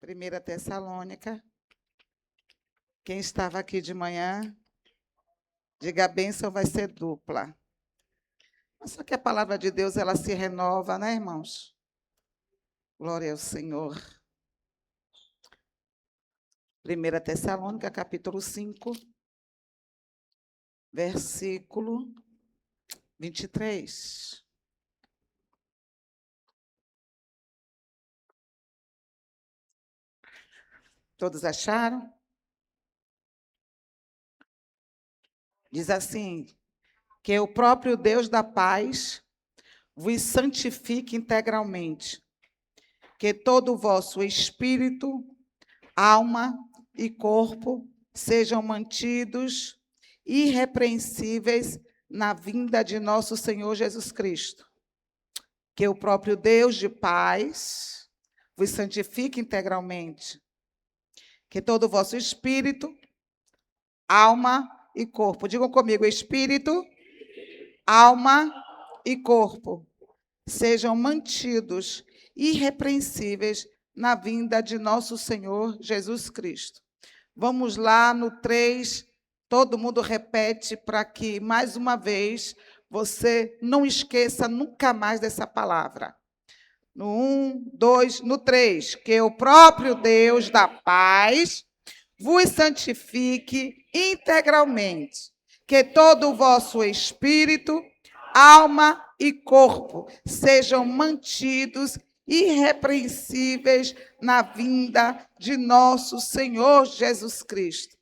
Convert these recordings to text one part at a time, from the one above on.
Primeira Tessalônica. Quem estava aqui de manhã, diga a bênção vai ser dupla. Só que a palavra de Deus, ela se renova, né, irmãos? Glória ao Senhor. 1 Tessalônica, capítulo 5, versículo 23. Todos acharam? Diz assim, que o próprio Deus da paz vos santifique integralmente, que todo o vosso espírito, alma e corpo sejam mantidos irrepreensíveis na vinda de nosso Senhor Jesus Cristo. Que o próprio Deus de paz vos santifique integralmente, que todo o vosso espírito, alma e corpo, digam comigo, espírito, alma e corpo, sejam mantidos irrepreensíveis na vinda de nosso Senhor Jesus Cristo. Vamos lá no 3, todo mundo repete para que, mais uma vez, você não esqueça nunca mais dessa palavra. No 1, 2, no 3, que o próprio Deus da paz vos santifique integralmente, que todo o vosso espírito, alma e corpo sejam mantidos irrepreensíveis na vinda de nosso Senhor Jesus Cristo.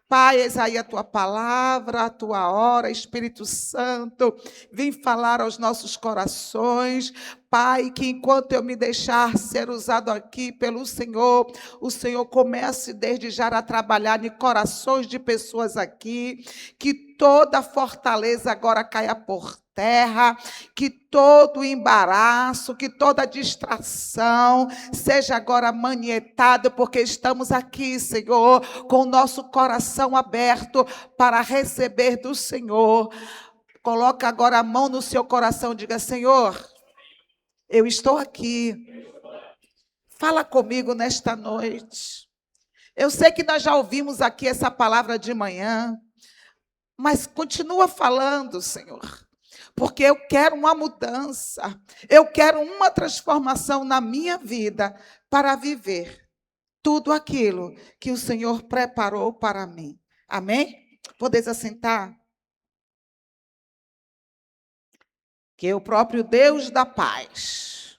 Pai, eis aí a tua palavra, a tua hora, Espírito Santo, vem falar aos nossos corações. Pai, que enquanto eu me deixar ser usado aqui pelo Senhor, o Senhor comece desde já a trabalhar em corações de pessoas aqui, que toda fortaleza agora caia por terra, que todo embaraço, que toda distração seja agora manietado, porque estamos aqui, Senhor, com o nosso coração aberto para receber do Senhor. Coloca agora a mão no seu coração, diga: Senhor, eu estou aqui. Fala comigo nesta noite. Eu sei que nós já ouvimos aqui essa palavra de manhã, mas continua falando, Senhor. Porque eu quero uma mudança, eu quero uma transformação na minha vida para viver tudo aquilo que o Senhor preparou para mim. Amém? Podeis assentar? Que o próprio Deus da paz.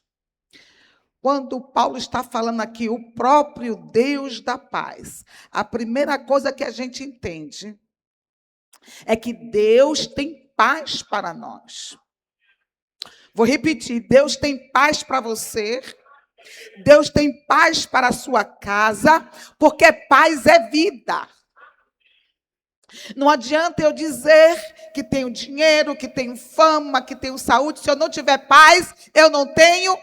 Quando Paulo está falando aqui, o próprio Deus da paz, a primeira coisa que a gente entende é que Deus tem paz para nós. Vou repetir, Deus tem paz para você, Deus tem paz para a sua casa, porque paz é vida. Não adianta eu dizer que tenho dinheiro, que tenho fama, que tenho saúde, se eu não tiver paz, eu não tenho.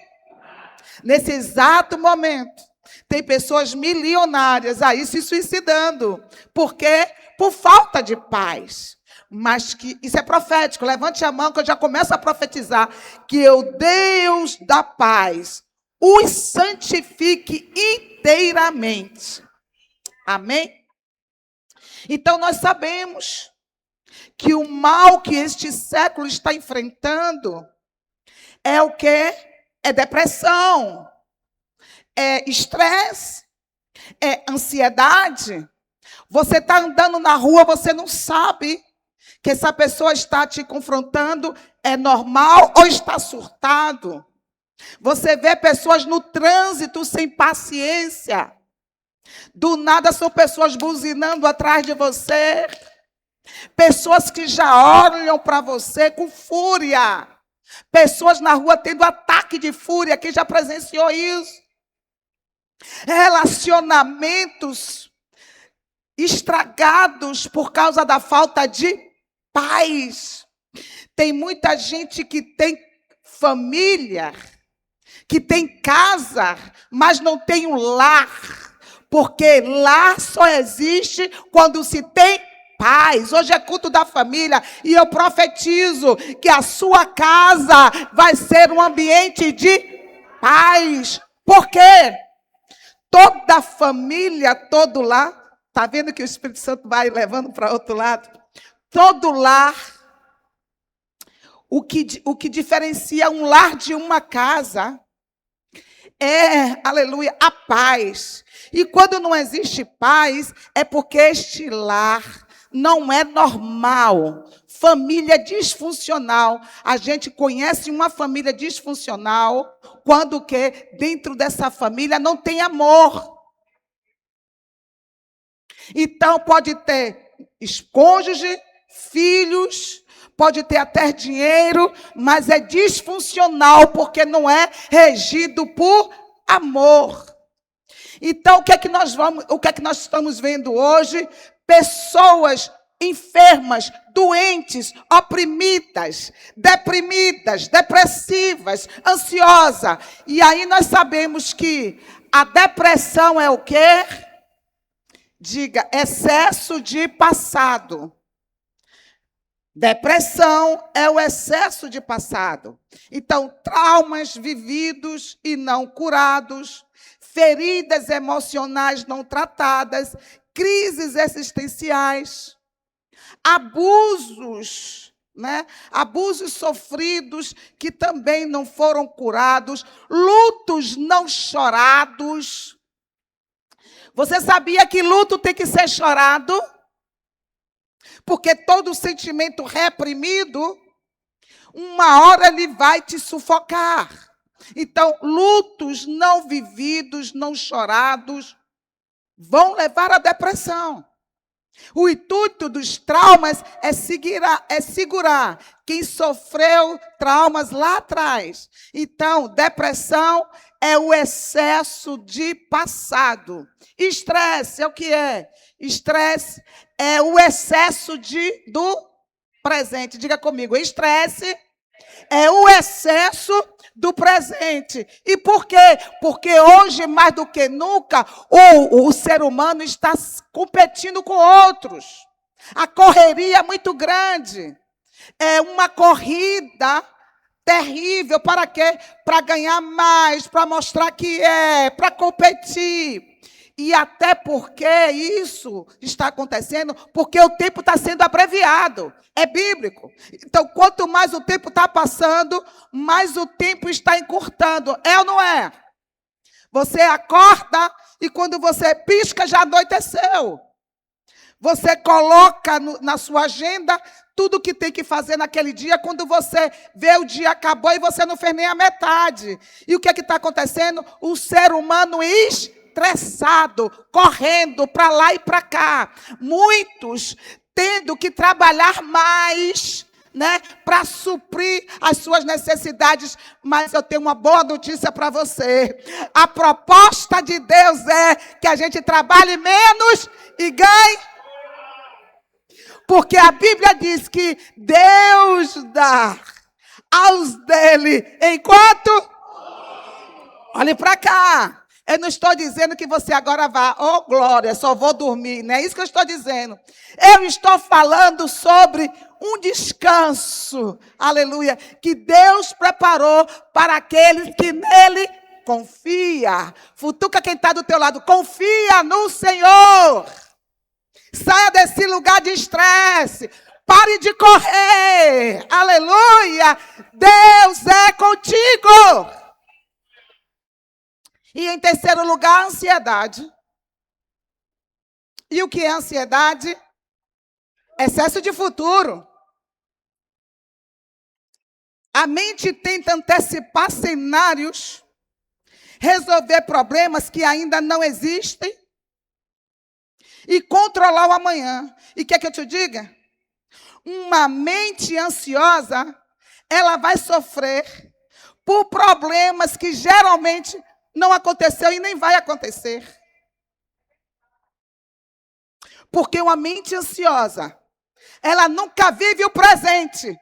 Nesse exato momento, tem pessoas milionárias aí se suicidando. Por quê? Por falta de paz. Mas que isso é profético, levante a mão que eu já começo a profetizar, que o Deus da paz os santifique inteiramente. Amém? Então nós sabemos que o mal que este século está enfrentando é o quê? É depressão, é estresse, é ansiedade. Você está andando na rua, você não sabe que essa pessoa está te confrontando, é normal ou está surtado. Você vê pessoas no trânsito sem paciência. Do nada são pessoas buzinando atrás de você. Pessoas que já olham para você com fúria. Pessoas na rua tendo ataque de fúria. Quem já presenciou isso? Relacionamentos estragados por causa da falta de paz. Tem muita gente que tem família, que tem casa, mas não tem um lar. Porque lar só existe quando se tem paz. Hoje é culto da família e eu profetizo que a sua casa vai ser um ambiente de paz. Por quê? toda família, todo lar, está vendo que o Espírito Santo vai levando para outro lado? Todo lar, o que diferencia um lar de uma casa é, aleluia, a paz. E quando não existe paz, é porque este lar não é normal. Família disfuncional. A gente conhece uma família disfuncional quando que dentro dessa família não tem amor. Então pode ter cônjuge, filhos, pode ter até dinheiro, mas é disfuncional porque não é regido por amor. Então, o que é que nós estamos vendo hoje? Pessoas enfermas, doentes, oprimidas, deprimidas, depressivas, ansiosas. E aí nós sabemos que a depressão é o quê? Diga, excesso de passado. Depressão é o excesso de passado. Então, traumas vividos e não curados, feridas emocionais não tratadas, crises existenciais, abusos, né? Abusos sofridos que também não foram curados, lutos não chorados. Você sabia que luto tem que ser chorado? Porque todo sentimento reprimido, uma hora ele vai te sufocar. Então, lutos não vividos, não chorados, vão levar à depressão. O intuito dos traumas é segurar quem sofreu traumas lá atrás. Então, depressão é o excesso de passado. Estresse é o que é? Estresse é o excesso do presente. Diga comigo, estresse é o excesso do presente. E por quê? Porque hoje, mais do que nunca, o ser humano está competindo com outros. A correria é muito grande. É uma corrida terrível. Para quê? Para ganhar mais, para mostrar que para competir. E até porque isso está acontecendo, porque o tempo está sendo abreviado. É bíblico. Então, quanto mais o tempo está passando, mais o tempo está encurtando. É ou não é? Você acorda e quando você pisca, já anoiteceu. Você coloca na sua agenda tudo o que tem que fazer naquele dia. Quando você vê o dia acabou e você não fez nem a metade. E o que é que está acontecendo? O ser humano estressado, correndo para lá e para cá. Muitos tendo que trabalhar mais, né, para suprir as suas necessidades. Mas eu tenho uma boa notícia para você. A proposta de Deus é que a gente trabalhe menos e ganhe. Porque a Bíblia diz que Deus dá aos dele enquanto... Olhe para cá. Eu não estou dizendo que você agora vá, oh glória, só vou dormir. Não é isso que eu estou dizendo. Eu estou falando sobre um descanso, aleluia, que Deus preparou para aqueles que nele confia. Futuca quem está do teu lado, confia no Senhor. Saia desse lugar de estresse. Pare de correr. Aleluia. Deus é contigo. E em terceiro lugar, a ansiedade. E o que é ansiedade? Excesso de futuro. A mente tenta antecipar cenários, resolver problemas que ainda não existem e controlar o amanhã. E quer que eu te diga? Uma mente ansiosa, ela vai sofrer por problemas que geralmente não aconteceu e nem vai acontecer. Porque uma mente ansiosa, ela nunca vive o presente.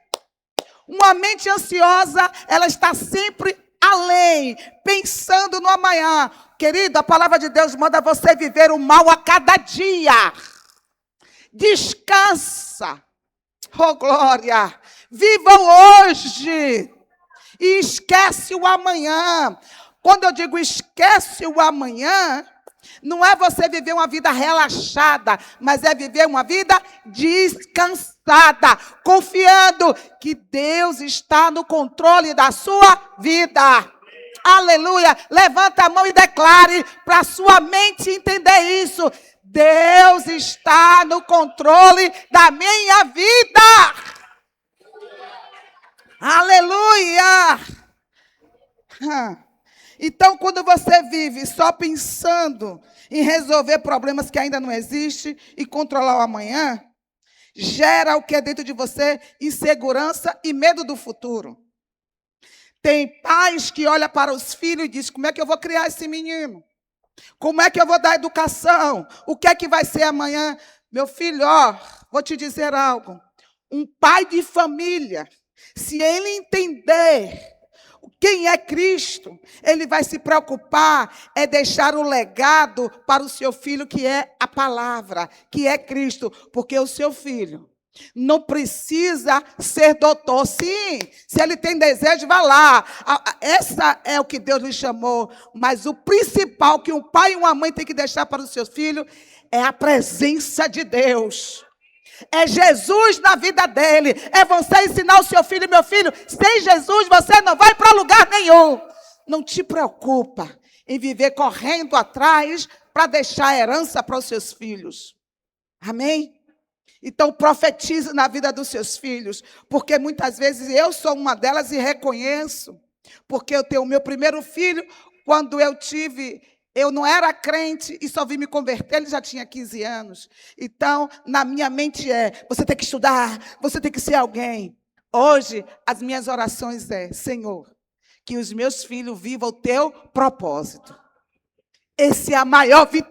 Uma mente ansiosa, ela está sempre além, pensando no amanhã. Querido, a palavra de Deus manda você viver o mal a cada dia. Descansa. Oh, glória. Vivam hoje. E esquece o amanhã. Quando eu digo esquece o amanhã, Não é você viver uma vida relaxada, mas é viver uma vida descansada, confiando que Deus está no controle da sua vida. Aleluia! Levanta a mão e declare para a sua mente entender isso. Deus está no controle da minha vida. Aleluia! Então, quando você vive só pensando em resolver problemas que ainda não existem e controlar o amanhã, gera o que é dentro de você? Insegurança e medo do futuro. Tem pais que olham para os filhos e dizem: como é que eu vou criar esse menino? Como é que eu vou dar educação? O que é que vai ser amanhã? Meu filho, vou te dizer algo. Um pai de família, se ele entender quem é Cristo, ele vai se preocupar é deixar o legado para o seu filho, que é a palavra, que é Cristo, porque o seu filho não precisa ser doutor. Sim, se ele tem desejo, vá lá. Essa é o que Deus lhe chamou, mas o principal que um pai e uma mãe tem que deixar para os seus filhos é a presença de Deus. É Jesus na vida dele. É você ensinar o seu filho: meu filho, sem Jesus você não vai para lugar nenhum. Não te preocupa em viver correndo atrás para deixar herança para os seus filhos. Amém? Então profetize na vida dos seus filhos, porque muitas vezes eu sou uma delas e reconheço, porque eu tenho o meu primeiro filho, quando eu não era crente e só vim me converter, ele já tinha 15 anos. Então, na minha mente você tem que estudar, você tem que ser alguém. Hoje, as minhas orações Senhor, que os meus filhos vivam o teu propósito. Essa é a maior vitória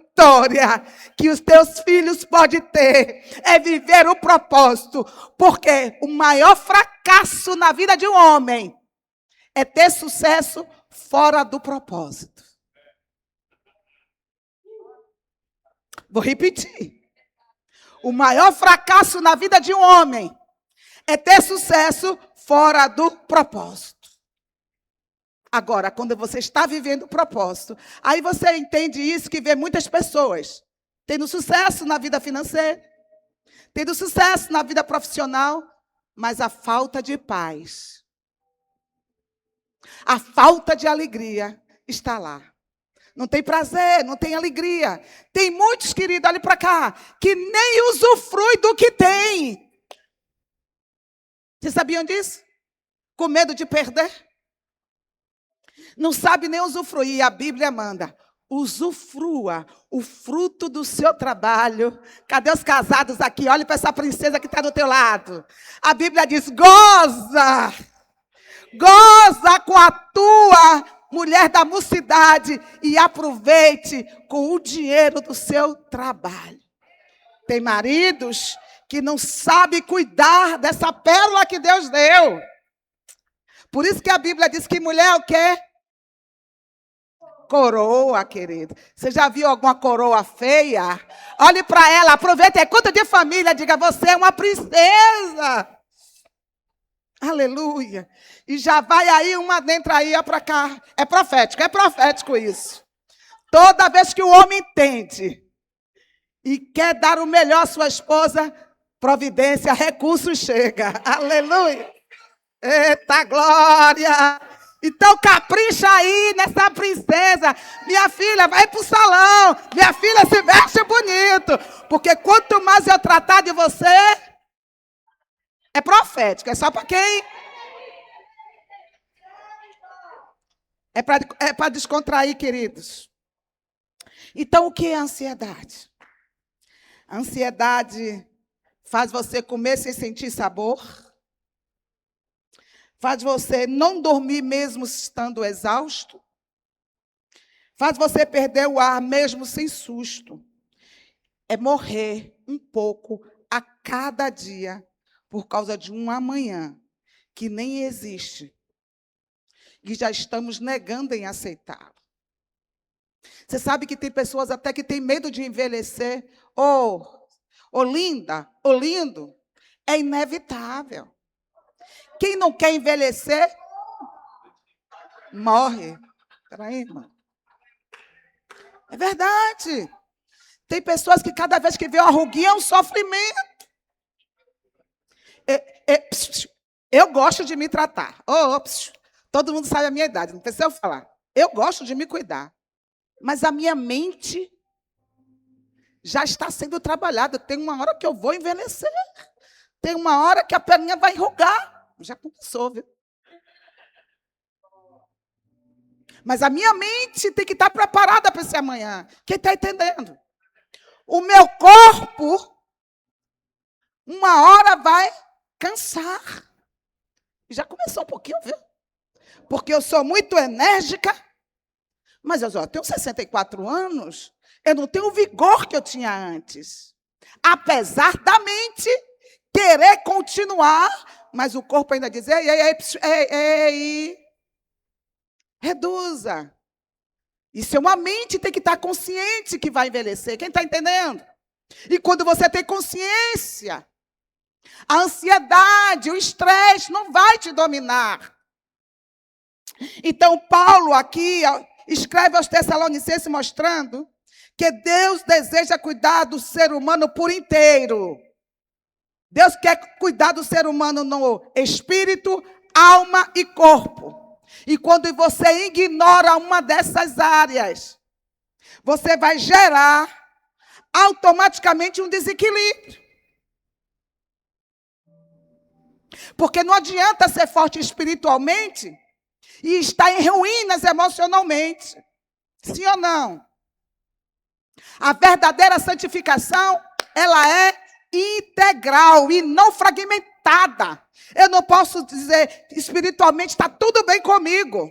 que os teus filhos podem ter, é viver o propósito. Porque o maior fracasso na vida de um homem é ter sucesso fora do propósito. Vou repetir. O maior fracasso na vida de um homem é ter sucesso fora do propósito. Agora, quando você está vivendo o propósito, aí você entende isso, que vê muitas pessoas tendo sucesso na vida financeira, tendo sucesso na vida profissional, mas a falta de paz, a falta de alegria está lá. Não tem prazer, não tem alegria. Tem muitos, queridos, olhem para cá, que nem usufruem do que tem. Vocês sabiam disso? Com medo de perder? Não sabe nem usufruir. A Bíblia manda: usufrua o fruto do seu trabalho. Cadê os casados aqui? Olhe para essa princesa que está do teu lado. A Bíblia diz: goza. Goza com a tua mulher da mocidade e aproveite com o dinheiro do seu trabalho. Tem maridos que não sabem cuidar dessa pérola que Deus deu. Por isso que a Bíblia diz que mulher é o quê? Coroa, querido. Você já viu alguma coroa feia? Olhe para ela, aproveite, é culto de família, diga: você é uma princesa. Aleluia. E já vai aí uma dentro aí, ó para cá. É profético isso. Toda vez que o homem entende e quer dar o melhor à sua esposa, providência, recurso chega. Aleluia. Eita glória. Então capricha aí nessa princesa. Minha filha, vai para o salão. Minha filha, se veste bonito. Porque quanto mais eu tratar de você, é profético, é só para quem? É para descontrair, queridos. Então, o que é a ansiedade? A ansiedade faz você comer sem sentir sabor. Faz você não dormir mesmo estando exausto. Faz você perder o ar mesmo sem susto. É morrer um pouco a cada dia por causa de um amanhã que nem existe. E já estamos negando em aceitá-lo. Você sabe que tem pessoas até que têm medo de envelhecer. Linda, lindo, é inevitável. Quem não quer envelhecer, morre. Espera aí, irmão. É verdade. Tem pessoas que cada vez que vê uma ruguinha é um sofrimento. Eu gosto de me tratar. Todo mundo sabe a minha idade, não precisa eu falar. Eu gosto de me cuidar. Mas a minha mente já está sendo trabalhada. Tem uma hora que eu vou envelhecer. Tem uma hora que a perninha vai enrugar. Já começou, viu? Mas a minha mente tem que estar preparada para esse amanhã. Quem está entendendo? O meu corpo, uma hora vai cansar. Já começou um pouquinho, viu? Porque eu sou muito enérgica, mas eu já tenho 64 anos, eu não tenho o vigor que eu tinha antes. Apesar da mente querer continuar, mas o corpo ainda diz, ei, reduza. Isso é uma mente, tem que estar consciente que vai envelhecer. Quem está entendendo? E quando você tem consciência, a ansiedade, o estresse não vai te dominar. Então, Paulo aqui escreve aos Tessalonicenses mostrando que Deus deseja cuidar do ser humano por inteiro. Deus quer cuidar do ser humano no espírito, alma e corpo. E quando você ignora uma dessas áreas, você vai gerar automaticamente um desequilíbrio. Porque não adianta ser forte espiritualmente e estar em ruínas emocionalmente. Sim ou não? A verdadeira santificação, ela é integral e não fragmentada. Eu não posso dizer espiritualmente está tudo bem comigo.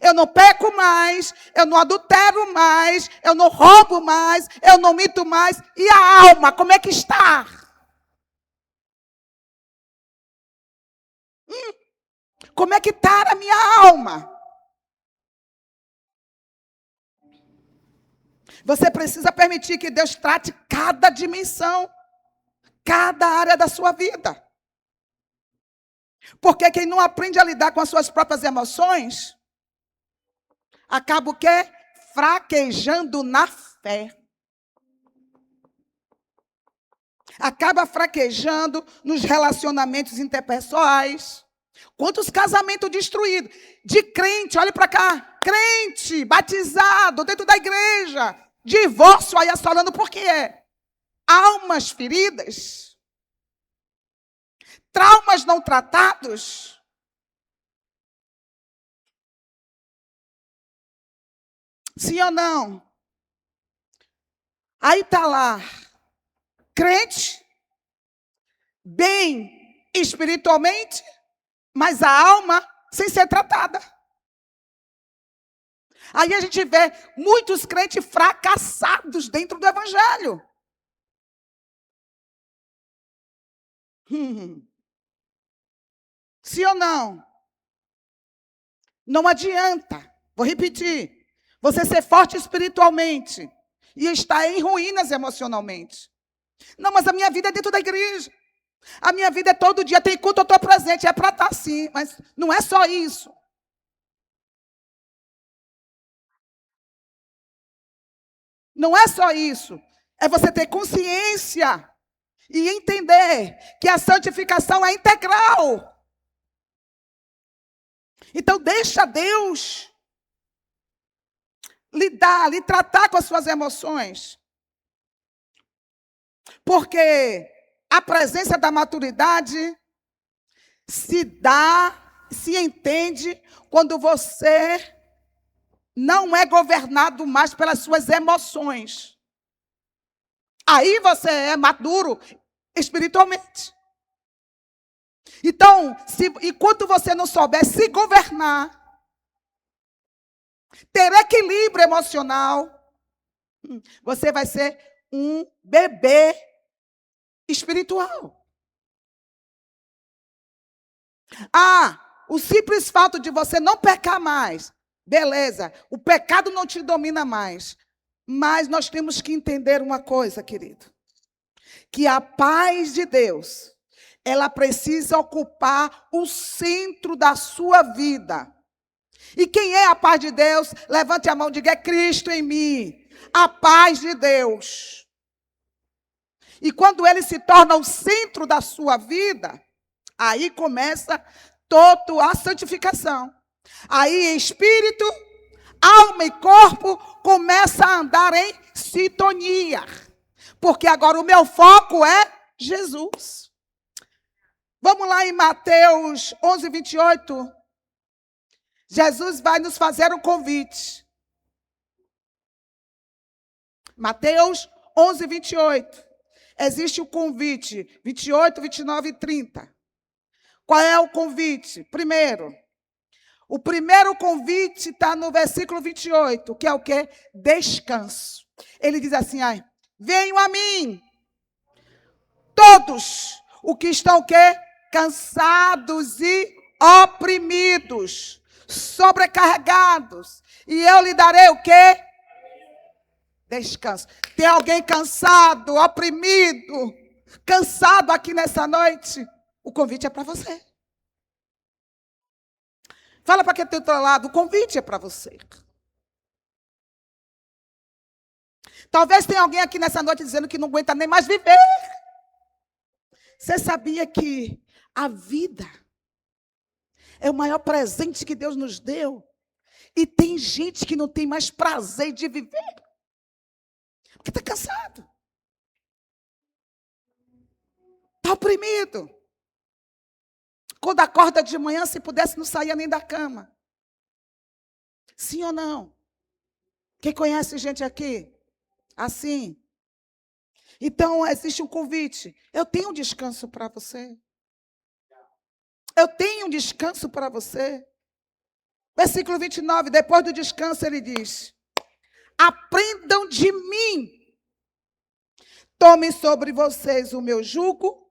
Eu não peco mais, eu não adultero mais, eu não roubo mais, eu não minto mais. E a alma, como é que está? Como é que está a minha alma? Você precisa permitir que Deus trate cada dimensão, cada área da sua vida. Porque quem não aprende a lidar com as suas próprias emoções, acaba o quê? Fraquejando na fé. Acaba fraquejando nos relacionamentos interpessoais. Quantos casamentos destruídos? De crente, olha para cá. Crente, batizado, dentro da igreja. Divórcio aí assolando, por quê? Almas feridas. Traumas não tratados. Sim ou não? Aí está lá. Crente, bem espiritualmente, mas a alma sem ser tratada. Aí a gente vê muitos crentes fracassados dentro do evangelho. Sim ou não? Não adianta. Vou repetir. Você ser forte espiritualmente e estar em ruínas emocionalmente. Não, mas a minha vida é dentro da igreja. A minha vida é todo dia. Tem culto, eu estou presente. É para estar sim, mas não é só isso. Não é só isso. É você ter consciência e entender que a santificação é integral. Então, deixa Deus lhe tratar com as suas emoções. Porque a presença da maturidade se entende quando você não é governado mais pelas suas emoções. Aí você é maduro espiritualmente. Então, enquanto você não souber se governar, ter equilíbrio emocional, você vai ser um bebê espiritual. O simples fato de você não pecar mais, beleza, o pecado não te domina mais. Mas nós temos que entender uma coisa, querido. Que a paz de Deus, ela precisa ocupar o centro da sua vida. E quem é a paz de Deus? Levante a mão e diga, é Cristo em mim. a paz de Deus. E quando ele se torna o centro da sua vida, aí começa toda a santificação. Aí espírito, alma e corpo começa a andar em sintonia. Porque agora o meu foco é Jesus. Vamos lá em Mateus 11, 28. Jesus vai nos fazer um convite. Mateus 11, 28. Existe o convite, 28, 29 e 30. Qual é o convite? Primeiro, o primeiro convite está no versículo 28, que é o quê? Descanso. Ele diz assim, venham a mim, todos os que estão o quê? Cansados e oprimidos, sobrecarregados, e eu lhe darei o quê? Descanso. Tem alguém cansado, oprimido, cansado aqui nessa noite? O convite é para você. Fala para quem tem do outro lado, o convite é para você. Talvez tenha alguém aqui nessa noite dizendo que não aguenta nem mais viver. Você sabia que a vida é o maior presente que Deus nos deu? E tem gente que não tem mais prazer de viver. Porque está cansado. Está oprimido. Quando acorda de manhã, se pudesse, não saía nem da cama. Sim ou não? Quem conhece gente aqui? Assim. Então, existe um convite. Eu tenho um descanso para você. Eu tenho um descanso para você. Versículo 29, depois do descanso, ele diz: aprendam de mim. Tomem sobre vocês o meu jugo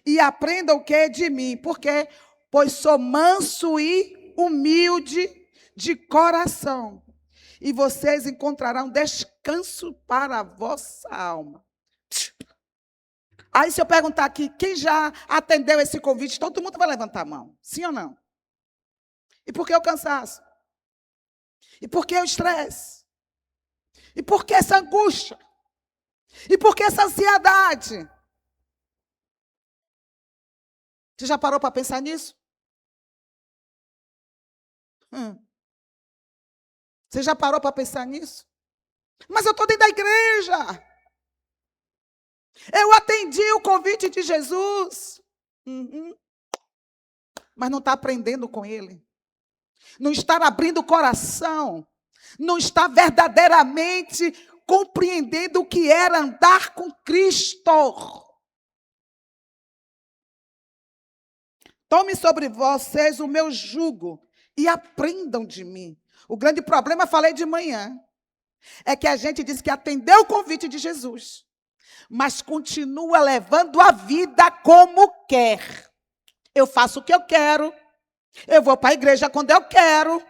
e aprendam o que de mim. Por quê? Pois sou manso e humilde de coração. E vocês encontrarão descanso para a vossa alma. Aí se eu perguntar aqui, quem já atendeu esse convite, todo mundo vai levantar a mão. Sim ou não? E por que o cansaço? E por que o estresse? E por que essa angústia? E por que essa ansiedade? Você já parou para pensar nisso? Você já parou para pensar nisso? Mas eu estou dentro da igreja. Eu atendi o convite de Jesus. Mas não está aprendendo com ele. Não está abrindo o coração. Não está verdadeiramente compreendendo o que era andar com Cristo. Tome sobre vocês o meu jugo e aprendam de mim. O grande problema, falei de manhã, é que a gente diz que atendeu o convite de Jesus, mas continua levando a vida como quer. Eu faço o que eu quero, eu vou para a igreja quando eu quero,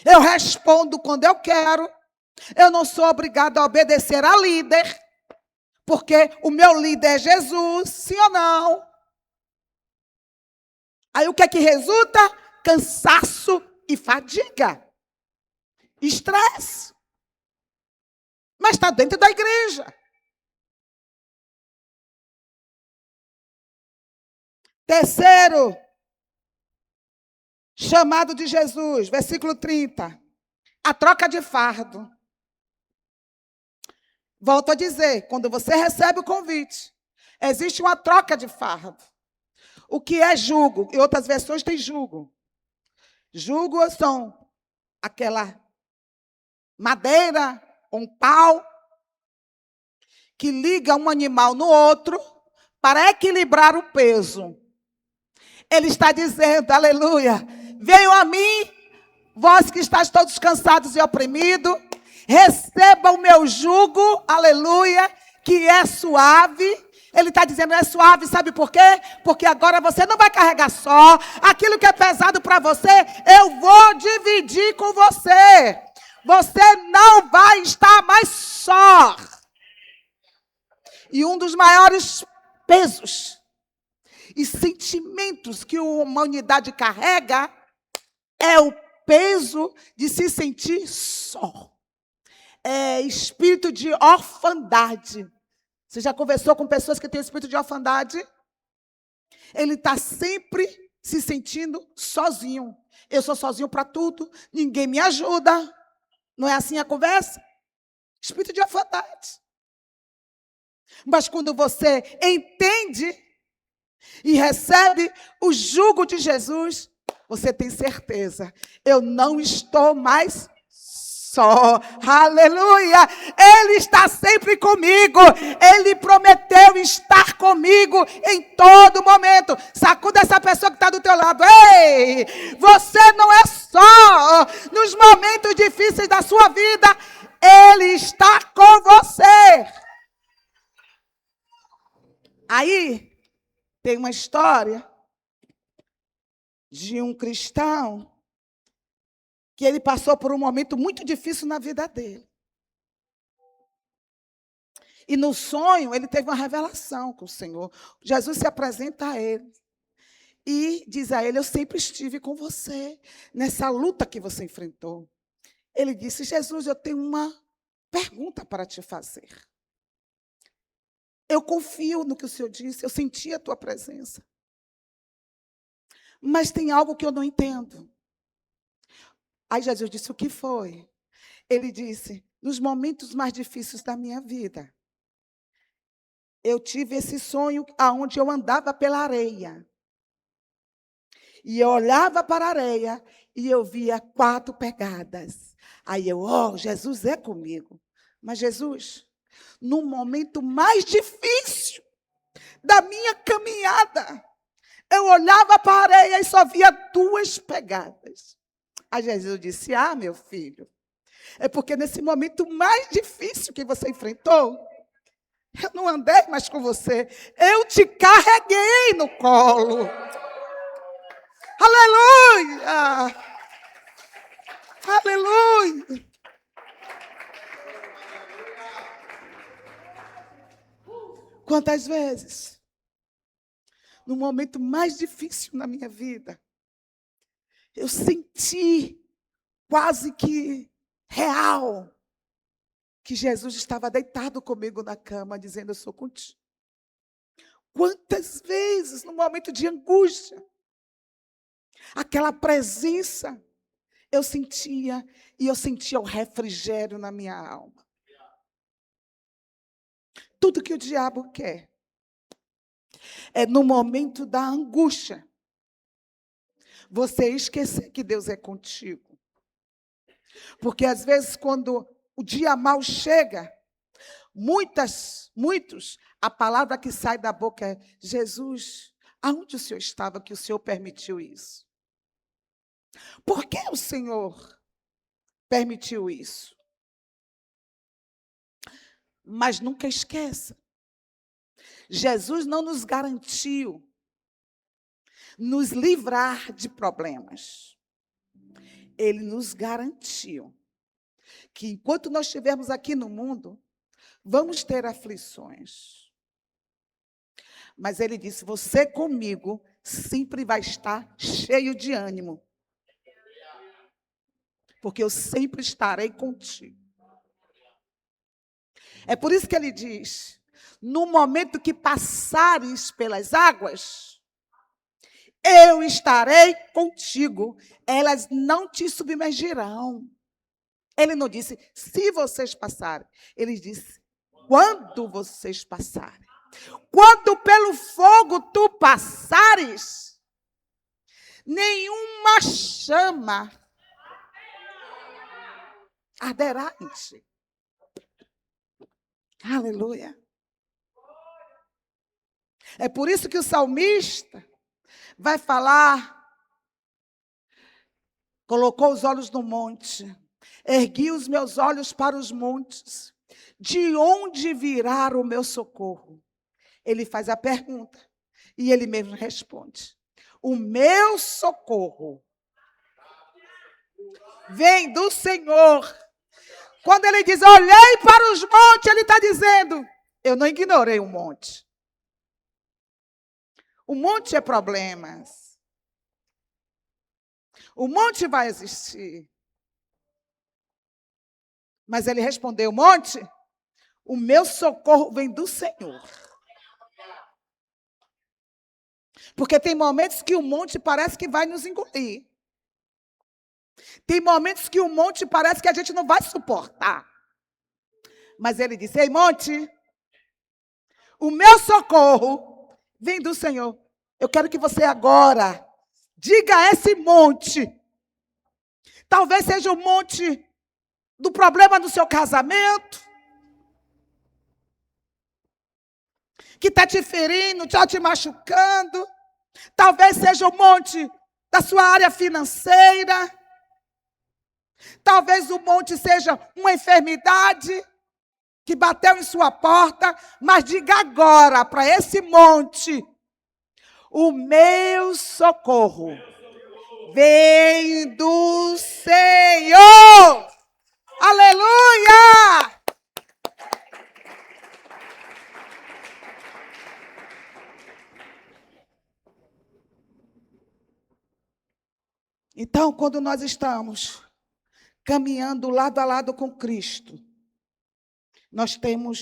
eu respondo quando eu quero, eu não sou obrigado a obedecer a líder, porque o meu líder é Jesus, sim ou não? Aí o que é que resulta? Cansaço e fadiga. Estresse. Mas está dentro da igreja. Terceiro chamado de Jesus, versículo 30. A troca de fardo. Volto a dizer, quando você recebe o convite, existe uma troca de fardo. O que é jugo? Em outras versões tem jugo. Jugo são aquela madeira, um pau, que liga um animal no outro para equilibrar o peso. Ele está dizendo, aleluia, venham a mim, vós que estáis todos cansados e oprimidos, receba o meu jugo, aleluia, que é suave. Ele está dizendo, é suave, sabe por quê? Porque agora você não vai carregar só. Aquilo que é pesado para você, eu vou dividir com você. Você não vai estar mais só. E um dos maiores pesos e sentimentos que uma humanidade carrega é o peso de se sentir só. É espírito de orfandade. Você já conversou com pessoas que têm espírito de orfandade? Ele está sempre se sentindo sozinho. Eu sou sozinho para tudo, ninguém me ajuda. Não é assim a conversa? Espírito de orfandade. Mas quando você entende e recebe o jugo de Jesus, você tem certeza, eu não estou mais só. Aleluia! Ele está sempre comigo. Ele prometeu estar comigo em todo momento. Sacuda essa pessoa que está do teu lado. Ei! Você não é só nos momentos difíceis da sua vida. Ele está com você. Aí, tem uma história de um cristão que ele passou por um momento muito difícil na vida dele. E no sonho, ele teve uma revelação com o Senhor. Jesus se apresenta a ele e diz a ele, eu sempre estive com você nessa luta que você enfrentou. Ele disse, Jesus, eu tenho uma pergunta para te fazer. Eu confio no que o Senhor disse, eu senti a tua presença. Mas tem algo que eu não entendo. Aí Jesus disse, o que foi? Ele disse, nos momentos mais difíceis da minha vida, eu tive esse sonho onde eu andava pela areia. E eu olhava para a areia e eu via 4 pegadas. Aí eu, Jesus é comigo. Mas Jesus, no momento mais difícil da minha caminhada, eu olhava para a areia e só via 2 pegadas. Aí Jesus disse, meu filho, é porque nesse momento mais difícil que você enfrentou, eu não andei mais com você, eu te carreguei no colo. Aleluia! Aleluia! Quantas vezes, no momento mais difícil na minha vida, eu senti quase que real que Jesus estava deitado comigo na cama, dizendo, eu sou contigo. Quantas vezes, no momento de angústia, aquela presença, eu sentia o refrigério na minha alma. Tudo que o diabo quer é no momento da angústia, você esquecer que Deus é contigo. Porque às vezes quando o dia mau chega, muitos, a palavra que sai da boca é, Jesus, aonde o Senhor estava que o Senhor permitiu isso? Por que o Senhor permitiu isso? Mas nunca esqueça, Jesus não nos garantiu nos livrar de problemas. Ele nos garantiu que enquanto nós estivermos aqui no mundo, vamos ter aflições. Mas ele disse, você comigo sempre vai estar cheio de ânimo. Porque eu sempre estarei contigo. É por isso que ele diz, no momento que passares pelas águas, eu estarei contigo, elas não te submergirão. Ele não disse, se vocês passarem. Ele disse, quando vocês passarem. Quando pelo fogo tu passares, nenhuma chama arderá em ti. Aleluia. É por isso que o salmista vai falar, colocou os olhos no monte, ergui os meus olhos para os montes, de onde virá o meu socorro? Ele faz a pergunta e ele mesmo responde, o meu socorro vem do Senhor. Quando ele diz, olhei para os montes, ele está dizendo, eu não ignorei o monte. O monte é problemas. O monte vai existir. Mas ele respondeu: monte, o meu socorro vem do Senhor. Porque tem momentos que o monte parece que vai nos engolir. Tem momentos que o monte parece que a gente não vai suportar. Mas ele disse: ei, monte, o meu socorro vem do Senhor. Eu quero que você agora diga a esse monte. Talvez seja o monte do problema do seu casamento, que está te ferindo, está te machucando. Talvez seja o monte da sua área financeira. Talvez o monte seja uma enfermidade que bateu em sua porta. Mas diga agora para esse monte: o meu socorro vem do Senhor. Aleluia! Então, quando nós estamos caminhando lado a lado com Cristo,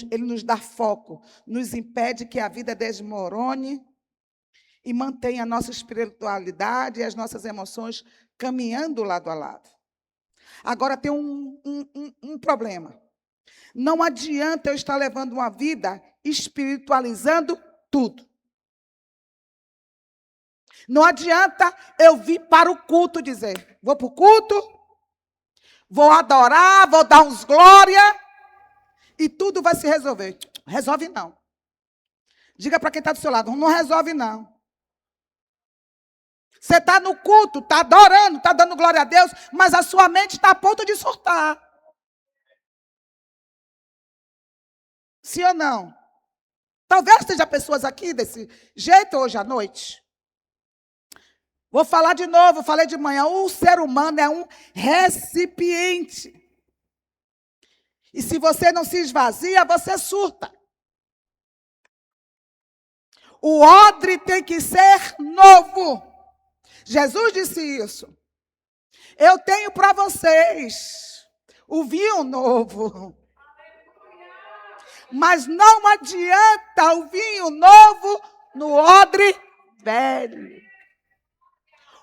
Ele nos dá foco, nos impede que a vida desmorone e mantenha a nossa espiritualidade e as nossas emoções caminhando lado a lado. Agora tem um problema. Não adianta eu estar levando uma vida espiritualizando tudo. Não adianta eu vir para o culto dizer: vou para o culto, vou adorar, vou dar uns glória e tudo vai se resolver. Resolve não. Diga para quem está do seu lado: não resolve não. Você está no culto, está adorando, está dando glória a Deus, mas a sua mente está a ponto de surtar. Sim ou não? Talvez seja pessoas aqui desse jeito hoje à noite. Vou falar de novo, falei de manhã. O ser humano é um recipiente. E se você não se esvazia, você surta. O odre tem que ser novo. Jesus disse isso. Eu tenho para vocês o vinho novo. Mas não adianta o vinho novo no odre velho.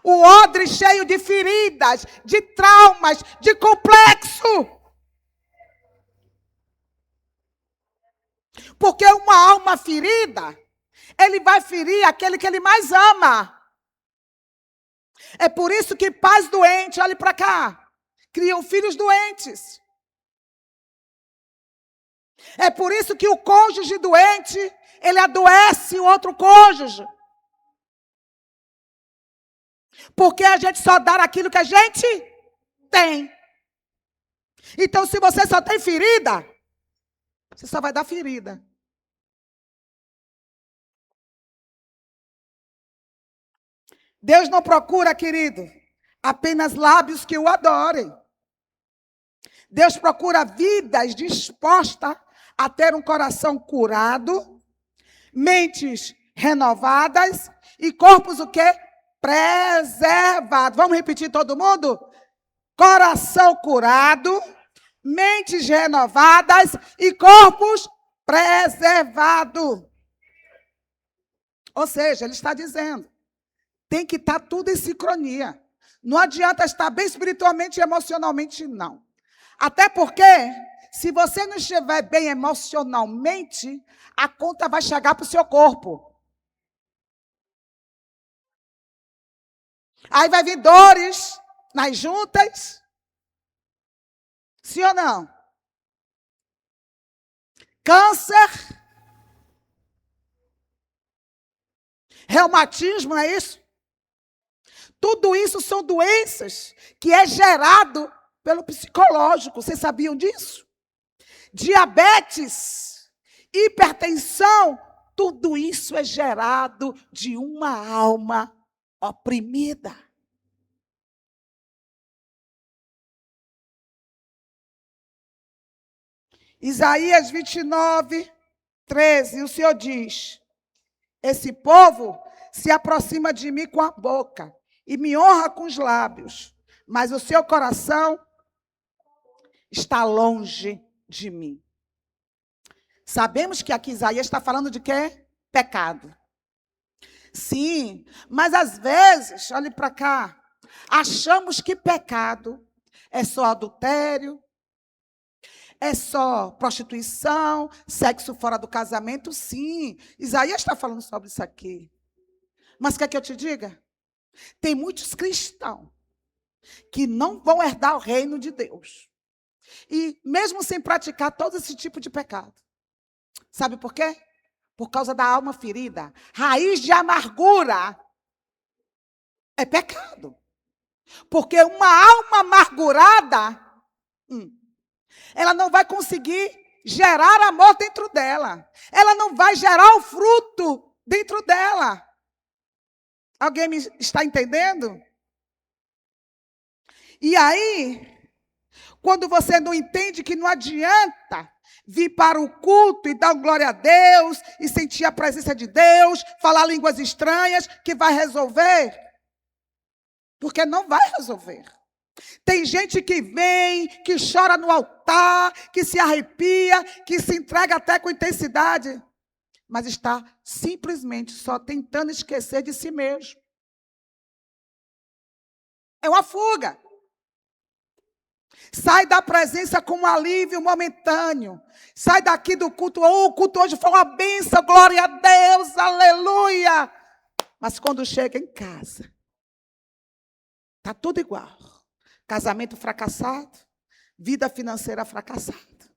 O odre cheio de feridas, de traumas, de complexo. Porque uma alma ferida, ele vai ferir aquele que ele mais ama. É por isso que pais doentes, olhe para cá, criam filhos doentes. É por isso que o cônjuge doente, ele adoece o outro cônjuge. Porque a gente só dá aquilo que a gente tem. Então, se você só tem ferida, você só vai dar ferida. Deus não procura, querido, apenas lábios que o adorem. Deus procura vidas dispostas a ter um coração curado, mentes renovadas e corpos o quê? Preservados. Vamos repetir todo mundo? Coração curado, mentes renovadas e corpos preservados. Ou seja, ele está dizendo, tem que estar tudo em sincronia. Não adianta estar bem espiritualmente e emocionalmente, não. Até porque, se você não estiver bem emocionalmente, a conta vai chegar para o seu corpo. Aí vai vir dores nas juntas. Sim ou não? Câncer. Reumatismo, não é isso? Tudo isso são doenças que é gerado pelo psicológico. Vocês sabiam disso? Diabetes, hipertensão, tudo isso é gerado de uma alma oprimida. Isaías 29, 13, o Senhor diz: esse povo se aproxima de mim com a boca e me honra com os lábios, mas o seu coração está longe de mim. Sabemos que aqui Isaías está falando de quê? Pecado. Sim, mas às vezes, olhe para cá, achamos que pecado é só adultério, é só prostituição, sexo fora do casamento. Sim, Isaías está falando sobre isso aqui. Mas quer que eu te diga? Tem muitos cristãos que não vão herdar o reino de Deus. E mesmo sem praticar todo esse tipo de pecado. Sabe por quê? Por causa da alma ferida. Raiz de amargura é pecado. Porque uma alma amargurada, ela não vai conseguir gerar amor dentro dela. Ela não vai gerar o fruto dentro dela. Alguém me está entendendo? E aí, quando você não entende que não adianta vir para o culto e dar glória a Deus, e sentir a presença de Deus, falar línguas estranhas, que vai resolver. Porque não vai resolver. Tem gente que vem, que chora no altar, que se arrepia, que se entrega até com intensidade, mas está simplesmente só tentando esquecer de si mesmo. É uma fuga. Sai da presença com um alívio momentâneo. Sai daqui do culto. Oh, o culto hoje foi uma bênção, glória a Deus, aleluia. Mas quando chega em casa, está tudo igual. Casamento fracassado, vida financeira fracassada.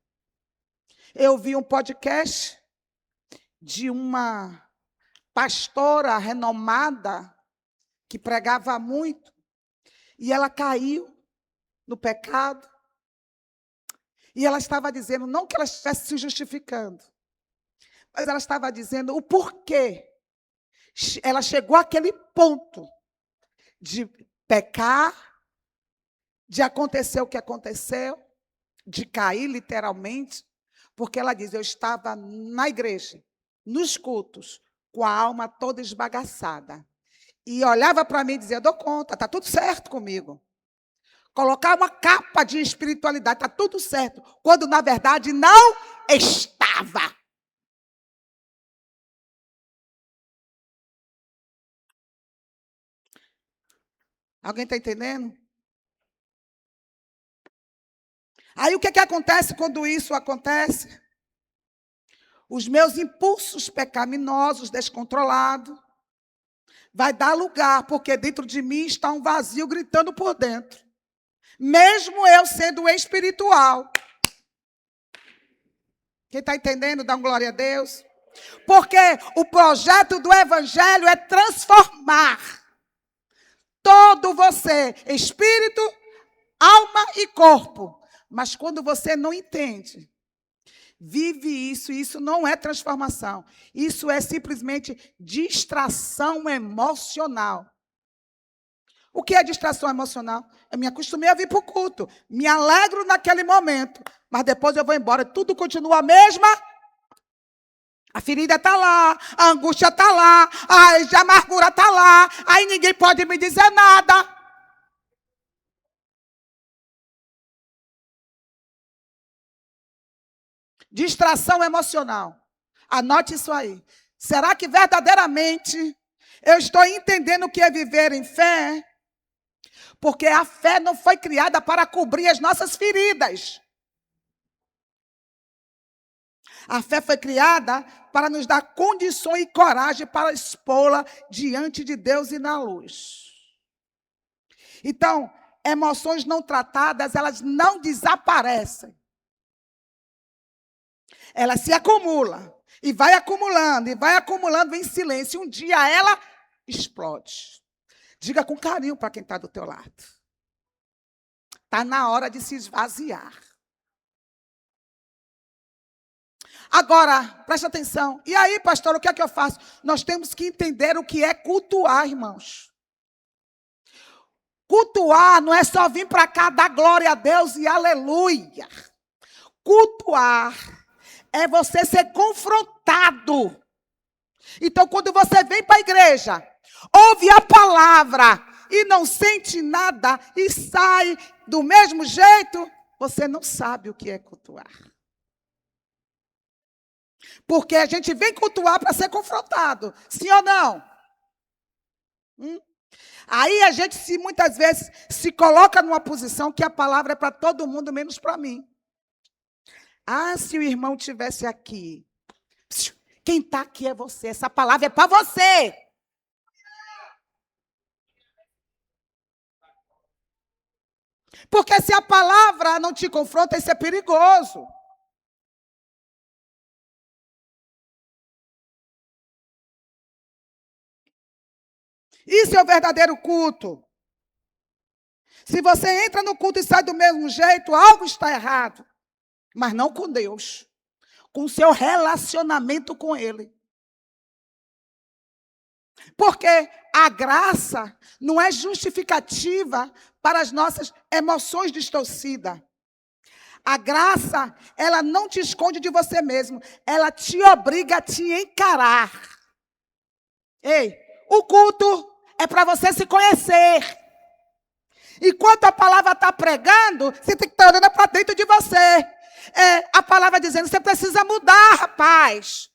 Eu vi um podcast de uma pastora renomada que pregava muito e ela caiu no pecado. E ela estava dizendo, não que ela estivesse se justificando, mas ela estava dizendo o porquê ela chegou àquele ponto de pecar, de acontecer o que aconteceu, de cair literalmente, porque ela diz, eu estava na igreja, nos cultos, com a alma toda esbagaçada. E olhava para mim e dizia, dou conta, está tudo certo comigo. Colocar uma capa de espiritualidade, está tudo certo, quando na verdade não estava. Alguém está entendendo? Aí o que acontece quando isso acontece? Os meus impulsos pecaminosos, descontrolados, vai dar lugar, porque dentro de mim está um vazio gritando por dentro. Mesmo eu sendo espiritual. Quem está entendendo, dá uma glória a Deus. Porque o projeto do Evangelho é transformar todo você, espírito, alma e corpo. Mas quando você não entende, vive isso, e isso não é transformação. Isso é simplesmente distração emocional. O que é distração emocional? Eu me acostumei a vir para o culto, me alegro naquele momento, mas depois eu vou embora, tudo continua a mesma. A ferida está lá, a angústia está lá, a amargura está lá, aí ninguém pode me dizer nada. Distração emocional. Anote isso aí. Será que verdadeiramente eu estou entendendo o que é viver em fé? Porque a fé não foi criada para cobrir as nossas feridas. A fé foi criada para nos dar condições e coragem para expô-la diante de Deus e na luz. Então, emoções não tratadas, elas não desaparecem. Ela se acumula, e vai acumulando em silêncio. Um dia ela explode. Diga com carinho para quem está do teu lado. Está na hora de se esvaziar. Agora, presta atenção. E aí, pastor, o que é que eu faço? Nós temos que entender o que é cultuar, irmãos. Cultuar não é só vir para cá dar glória a Deus e aleluia. Cultuar é você ser confrontado. Então, quando você vem para a igreja, ouve a palavra, e não sente nada e sai do mesmo jeito, você não sabe o que é cultuar. Porque a gente vem cultuar para ser confrontado. Sim ou não? Aí a gente muitas vezes se coloca numa posição que a palavra é para todo mundo, menos para mim. Ah, se o irmão estivesse aqui. Quem está aqui é você. Essa palavra é para você. Porque se a palavra não te confronta, isso é perigoso. Isso é o verdadeiro culto. Se você entra no culto e sai do mesmo jeito, algo está errado. Mas não com Deus. Com o seu relacionamento com Ele. Porque a graça não é justificativa para as nossas emoções distorcidas. A graça, ela não te esconde de você mesmo. Ela te obriga a te encarar. Ei, o culto é para você se conhecer. Enquanto a palavra está pregando, você tem que estar olhando para dentro de você. A palavra dizendo, você precisa mudar, rapaz.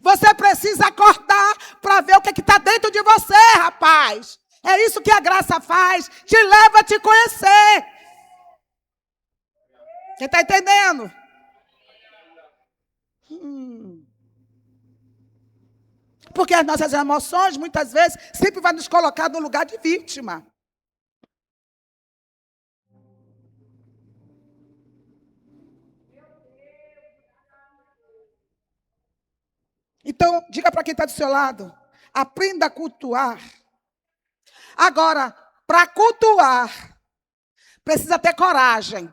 Você precisa acordar para ver o que está dentro de você, rapaz. É isso que a graça faz. Te leva a te conhecer. Você está entendendo? Porque as nossas emoções, muitas vezes, sempre vão nos colocar no lugar de vítima. Então, diga para quem está do seu lado, aprenda a cultuar. Agora, para cultuar, precisa ter coragem.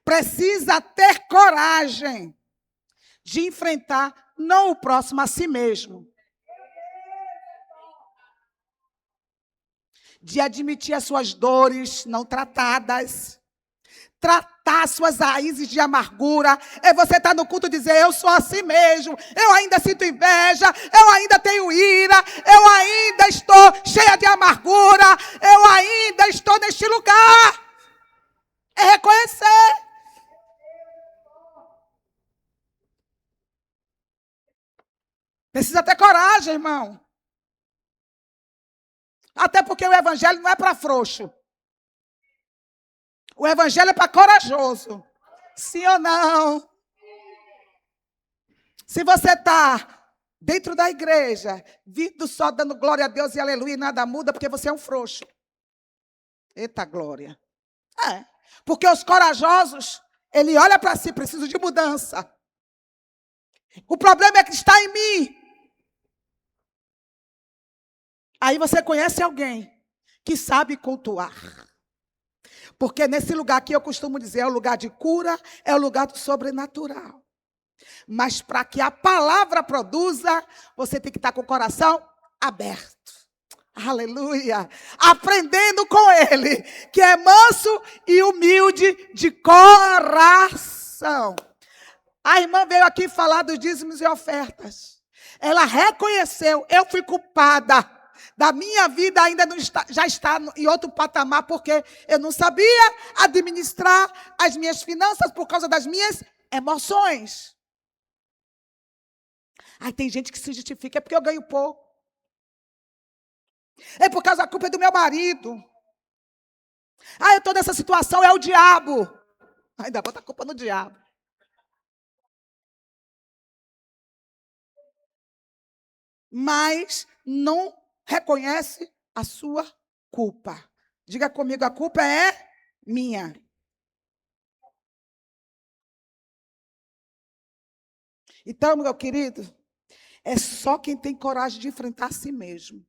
Precisa ter coragem de enfrentar não o próximo, a si mesmo. De admitir as suas dores não tratadas. Tratar suas raízes de amargura. É você estar no culto e dizer, eu sou assim mesmo. Eu ainda sinto inveja. Eu ainda tenho ira. Eu ainda estou cheia de amargura. Eu ainda estou neste lugar. É reconhecer. Precisa ter coragem, irmão. Até porque o evangelho não é para frouxo. O evangelho é para corajoso. Sim ou não? Se você está dentro da igreja, vindo só dando glória a Deus e aleluia e nada muda, porque você é um frouxo. Eita glória. Porque os corajosos, ele olha para si, preciso de mudança. O problema é que está em mim. Aí você conhece alguém que sabe cultuar. Porque nesse lugar aqui eu costumo dizer, é o lugar de cura, é o lugar do sobrenatural. Mas para que a palavra produza, você tem que estar com o coração aberto. Aleluia. Aprendendo com ele, que é manso e humilde de coração. A irmã veio aqui falar dos dízimos e ofertas. Ela reconheceu, eu fui culpada. Da minha vida ainda não está, já está em outro patamar, porque eu não sabia administrar as minhas finanças por causa das minhas emoções. Aí tem gente que se justifica, é porque eu ganho pouco. É por causa da culpa do meu marido. Eu estou nessa situação, é o diabo. Ainda bota a culpa no diabo. Mas não reconhece a sua culpa. Diga comigo, a culpa é minha. Então, meu querido, é só quem tem coragem de enfrentar a si mesmo.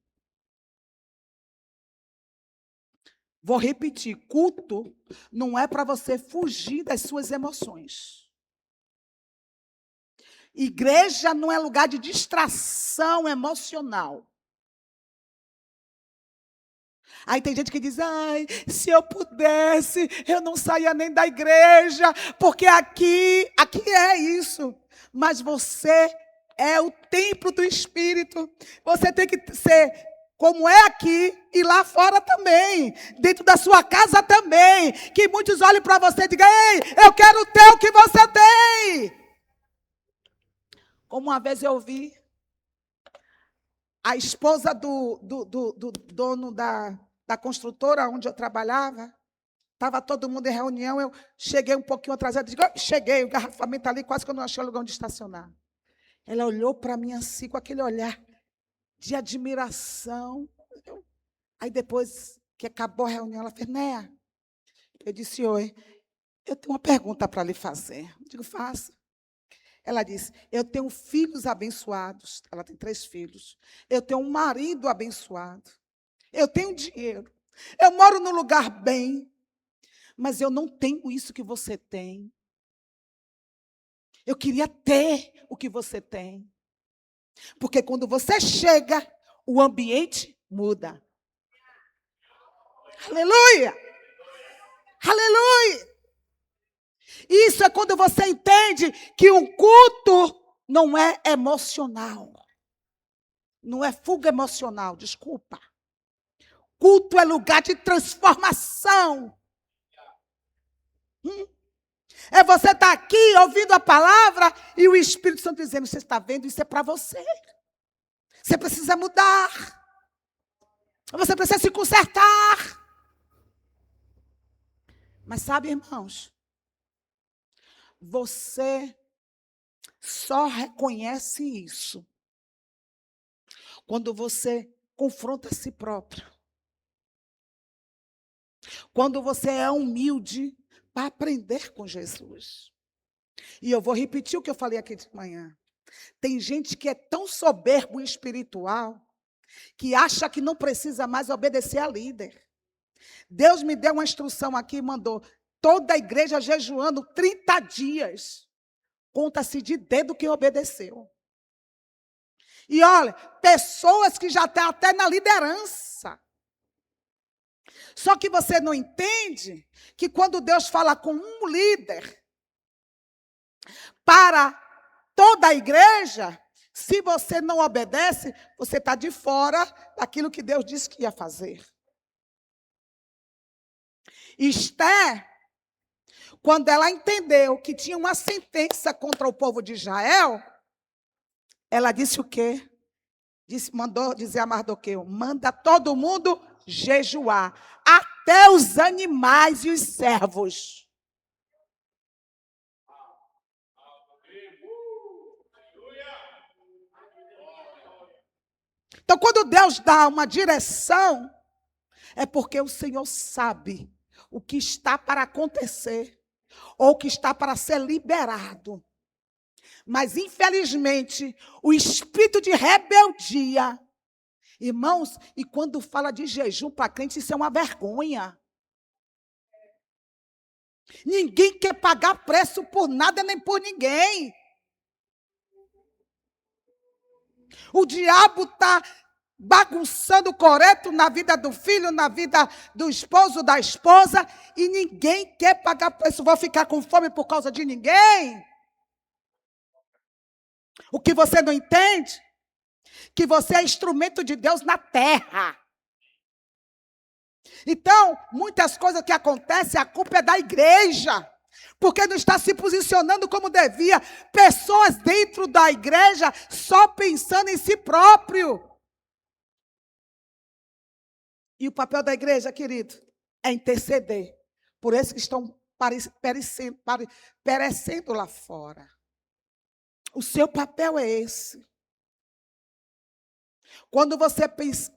Vou repetir, culto não é para você fugir das suas emoções. Igreja não é lugar de distração emocional. Aí tem gente que diz, se eu pudesse, eu não saía nem da igreja, porque aqui é isso. Mas você é o templo do Espírito. Você tem que ser como é aqui e lá fora também. Dentro da sua casa também. Que muitos olhem para você e digam: ei, eu quero ter o que você tem. Como uma vez eu vi a esposa do dono da construtora onde eu trabalhava. Estava todo mundo em reunião, eu cheguei um pouquinho atrasada, digo: cheguei, o engarrafamento ali, quase que eu não achei lugar onde estacionar. Ela olhou para mim assim, com aquele olhar de admiração. Aí depois que acabou a reunião, ela fez: Néa, eu disse: oi, eu tenho uma pergunta para lhe fazer. Eu digo: faça. Ela disse: eu tenho filhos abençoados. Ela tem 3 filhos. Eu tenho um marido abençoado. Eu tenho dinheiro. Eu moro num lugar bem. Mas eu não tenho isso que você tem. Eu queria ter o que você tem. Porque quando você chega, o ambiente muda. Aleluia! Aleluia! Isso é quando você entende que um culto não é emocional. Não é fuga emocional, desculpa. Culto é lugar de transformação. É você estar aqui ouvindo a palavra e o Espírito Santo dizendo: você está vendo, isso é para você. Você precisa mudar. Você precisa se consertar. Mas sabe, irmãos, você só reconhece isso quando você confronta a si próprio. Quando você é humilde para aprender com Jesus. E eu vou repetir o que eu falei aqui de manhã. Tem gente que é tão soberbo e espiritual que acha que não precisa mais obedecer a líder. Deus me deu uma instrução aqui e mandou toda a igreja jejuando 30 dias. Conta-se de dedo quem obedeceu. E olha, pessoas que já estão até na liderança. Só que você não entende que quando Deus fala com um líder para toda a igreja, se você não obedece, você está de fora daquilo que Deus disse que ia fazer. Esther, quando ela entendeu que tinha uma sentença contra o povo de Israel, ela disse o quê? Mandou dizer a Mardoqueu: manda todo mundo jejuar, até os animais e os servos. Então, quando Deus dá uma direção, é porque o Senhor sabe o que está para acontecer, ou o que está para ser liberado. Mas, infelizmente, o espírito de rebeldia, irmãos, e quando fala de jejum para crente, isso é uma vergonha. Ninguém quer pagar preço por nada nem por ninguém. O diabo está bagunçando o coreto na vida do filho, na vida do esposo, da esposa, e ninguém quer pagar preço. Vou ficar com fome por causa de ninguém. O que você não entende? Que você é instrumento de Deus na terra. Então, muitas coisas que acontecem, a culpa é da igreja. Porque não está se posicionando como devia. Pessoas dentro da igreja só pensando em si próprio. E o papel da igreja, querido, é interceder por esses que estão perecendo lá fora. O seu papel é esse. Quando você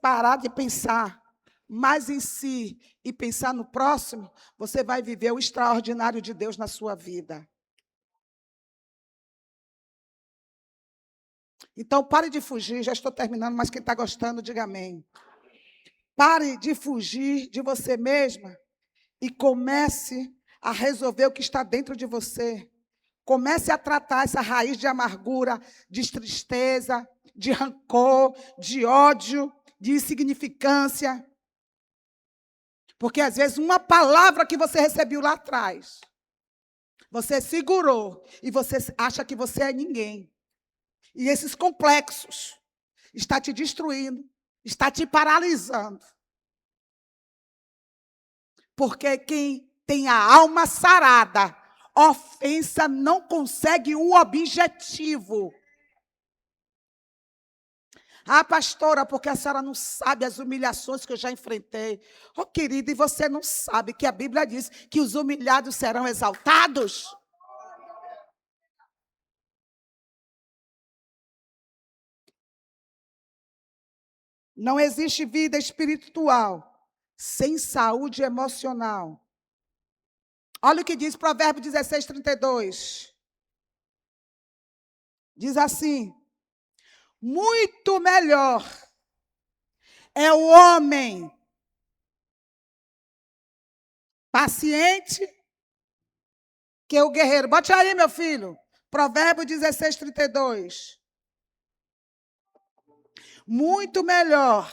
parar de pensar mais em si e pensar no próximo, você vai viver o extraordinário de Deus na sua vida. Então, pare de fugir. Já estou terminando, mas quem está gostando, diga amém. Pare de fugir de você mesma e comece a resolver o que está dentro de você. Comece a tratar essa raiz de amargura, de tristeza, de rancor, de ódio, de insignificância. Porque, às vezes, uma palavra que você recebeu lá atrás, você segurou e você acha que você é ninguém. E esses complexos está te destruindo, está te paralisando. Porque quem tem a alma sarada, ofensa não consegue o objetivo. Ah, pastora, porque a senhora não sabe as humilhações que eu já enfrentei. Oh, querida, e você não sabe que a Bíblia diz que os humilhados serão exaltados? Não existe vida espiritual sem saúde emocional. Olha o que diz Provérbios 16, 32. Diz assim: muito melhor é o homem paciente que o guerreiro. Bote aí, meu filho. Provérbios 16, 32. Muito melhor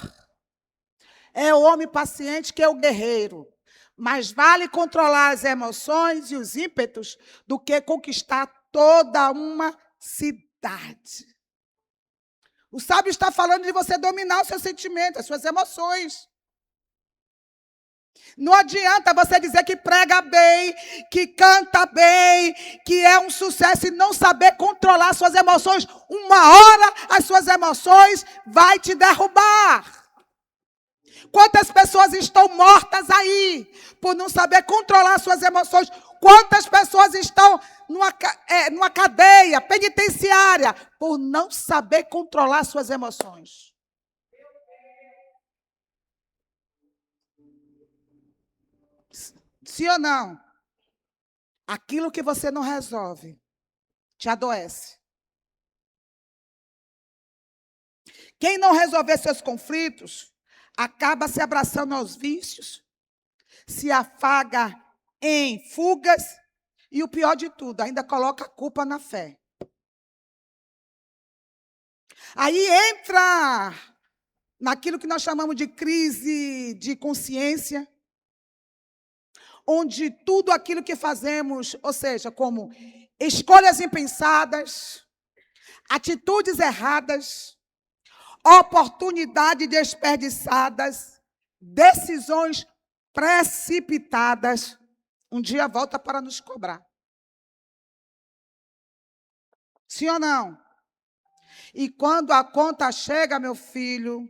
é o homem paciente que o guerreiro. Mais vale controlar as emoções e os ímpetos do que conquistar toda uma cidade. O sábio está falando de você dominar os seus sentimentos, as suas emoções. Não adianta você dizer que prega bem, que canta bem, que é um sucesso e não saber controlar suas emoções. Uma hora as suas emoções vai te derrubar. Quantas pessoas estão mortas aí por não saber controlar suas emoções? Quantas pessoas estão numa cadeia penitenciária por não saber controlar suas emoções? Sim ou não? Aquilo que você não resolve te adoece. Quem não resolver seus conflitos acaba se abraçando aos vícios, se afaga em fugas e o pior de tudo, ainda coloca a culpa na fé. Aí entra naquilo que nós chamamos de crise de consciência, onde tudo aquilo que fazemos, ou seja, como escolhas impensadas, atitudes erradas, oportunidades desperdiçadas, decisões precipitadas, um dia volta para nos cobrar. Sim ou não? E quando a conta chega, meu filho,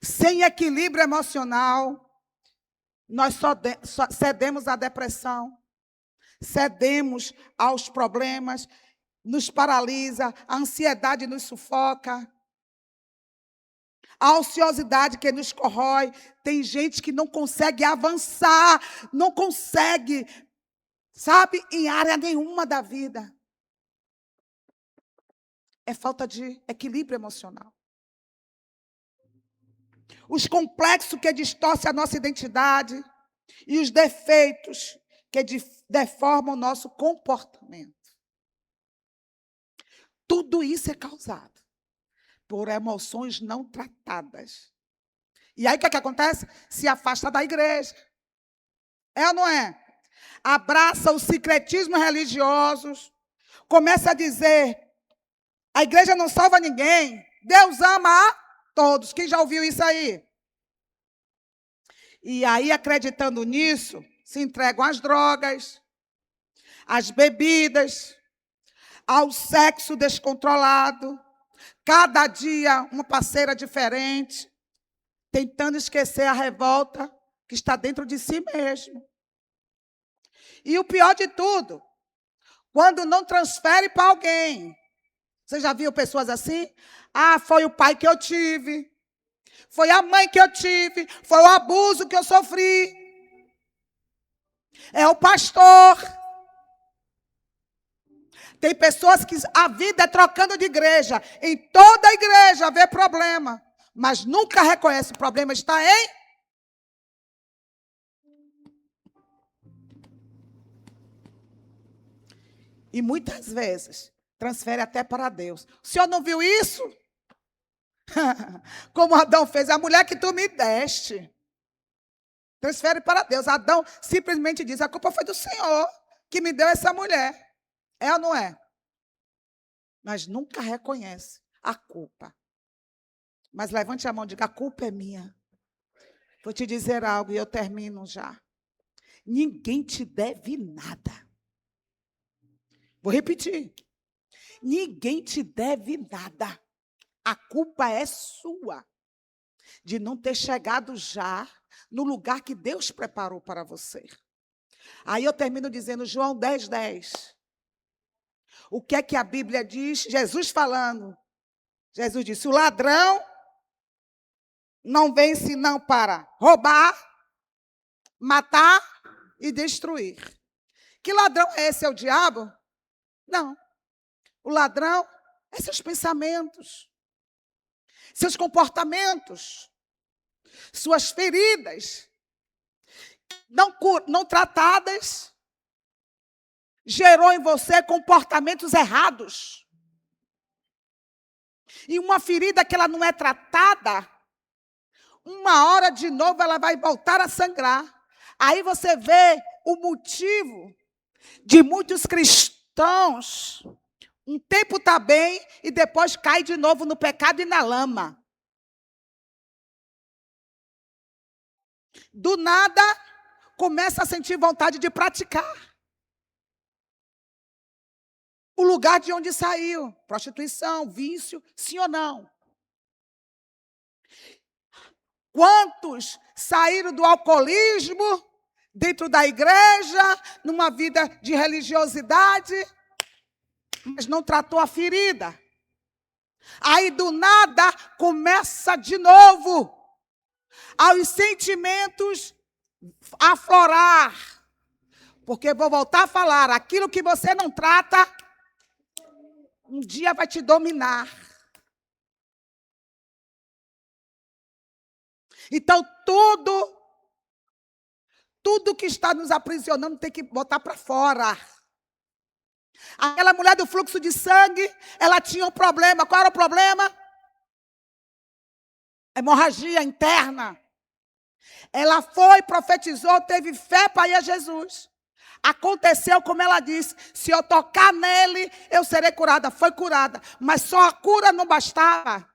sem equilíbrio emocional, nós só cedemos à depressão, cedemos aos problemas, nos paralisa, a ansiedade nos sufoca, a ociosidade que nos corrói. Tem gente que não consegue avançar, não consegue, sabe, em área nenhuma da vida. É falta de equilíbrio emocional. Os complexos que distorcem a nossa identidade e os defeitos que deformam o nosso comportamento. Tudo isso é causado por emoções não tratadas. E aí o que acontece? Se afasta da igreja. É ou não é? Abraça o secretismo religioso, começa a dizer, a igreja não salva ninguém, Deus ama a todos. Quem já ouviu isso aí? E aí, acreditando nisso, se entregam às drogas, às bebidas, ao sexo descontrolado, cada dia uma parceira diferente, tentando esquecer a revolta que está dentro de si mesmo. E o pior de tudo, quando não transfere para alguém. Você já viu pessoas assim? Ah, foi o pai que eu tive, foi a mãe que eu tive, foi o abuso que eu sofri, é o pastor. Tem pessoas que a vida é trocando de igreja. Em toda a igreja vê problema, mas nunca reconhece o problema está em... E muitas vezes transfere até para Deus. O senhor não viu isso? Como Adão fez, a mulher que tu me deste. Transfere para Deus. Adão simplesmente diz, a culpa foi do Senhor que me deu essa mulher. É ou não é? mas nunca reconhece a culpa. Mas levante a mão e diga: a culpa é minha. Vou te dizer algo e eu termino já. Ninguém te deve nada. Vou repetir. Ninguém te deve nada. A culpa é sua de não ter chegado já no lugar que Deus preparou para você. Aí eu termino dizendo João 10:10. O que é que a Bíblia diz? Jesus falando. Jesus disse: o ladrão não vem senão para roubar, matar e destruir. Que ladrão é esse? É o diabo? Não. O ladrão é seus pensamentos, seus comportamentos, suas feridas não tratadas, gerou em você comportamentos errados. E uma ferida que ela não é tratada, uma hora de novo ela vai voltar a sangrar. Aí você vê o motivo de muitos cristãos, um tempo está bem e depois cai de novo no pecado e na lama. Do nada, começa a sentir vontade de praticar. O lugar de onde saiu, prostituição, vício, sim ou não? Quantos saíram do alcoolismo dentro da igreja, numa vida de religiosidade, mas não tratou a ferida? Aí do nada começa de novo aos sentimentos aflorar. Porque vou voltar a falar, aquilo que você não trata, um dia vai te dominar. Então, tudo que está nos aprisionando tem que botar para fora. Aquela mulher do fluxo de sangue, ela tinha um problema. Qual era o problema? Hemorragia interna. Ela foi, profetizou, teve fé para ir a Jesus. Aconteceu como ela disse: se eu tocar nele, eu serei curada. Foi curada, mas só a cura não bastava.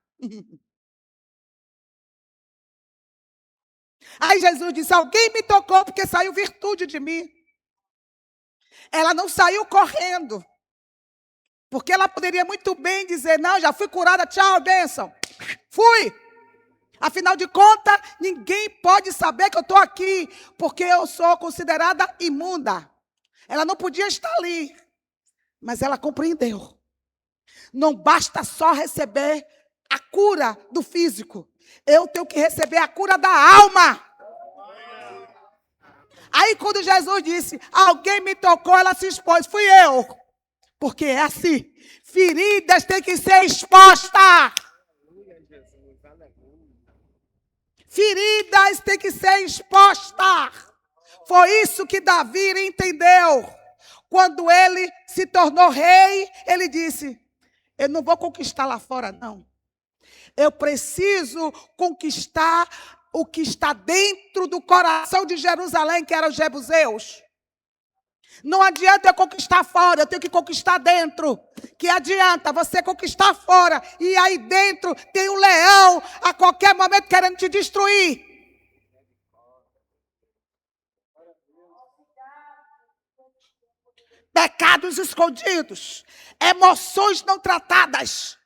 Aí Jesus disse: alguém me tocou porque saiu virtude de mim. Ela não saiu correndo, porque ela poderia muito bem dizer: não, já fui curada, tchau, bênção. Fui. Afinal de contas, ninguém pode saber que eu estou aqui, porque eu sou considerada imunda. Ela não podia estar ali, mas ela compreendeu. Não basta só receber a cura do físico, eu tenho que receber a cura da alma. Aí quando Jesus disse: alguém me tocou, ela se expôs. Fui eu. Porque é assim, feridas têm que ser expostas. Feridas têm que ser expostas. Foi isso que Davi entendeu. Quando ele se tornou rei, ele disse: eu não vou conquistar lá fora, não. Eu preciso conquistar o que está dentro do coração de Jerusalém, que eram os jebuseus. Não adianta eu conquistar fora, eu tenho que conquistar dentro. Que adianta você conquistar fora e aí dentro tem um leão a qualquer momento querendo te destruir. Pecados escondidos, emoções não tratadas.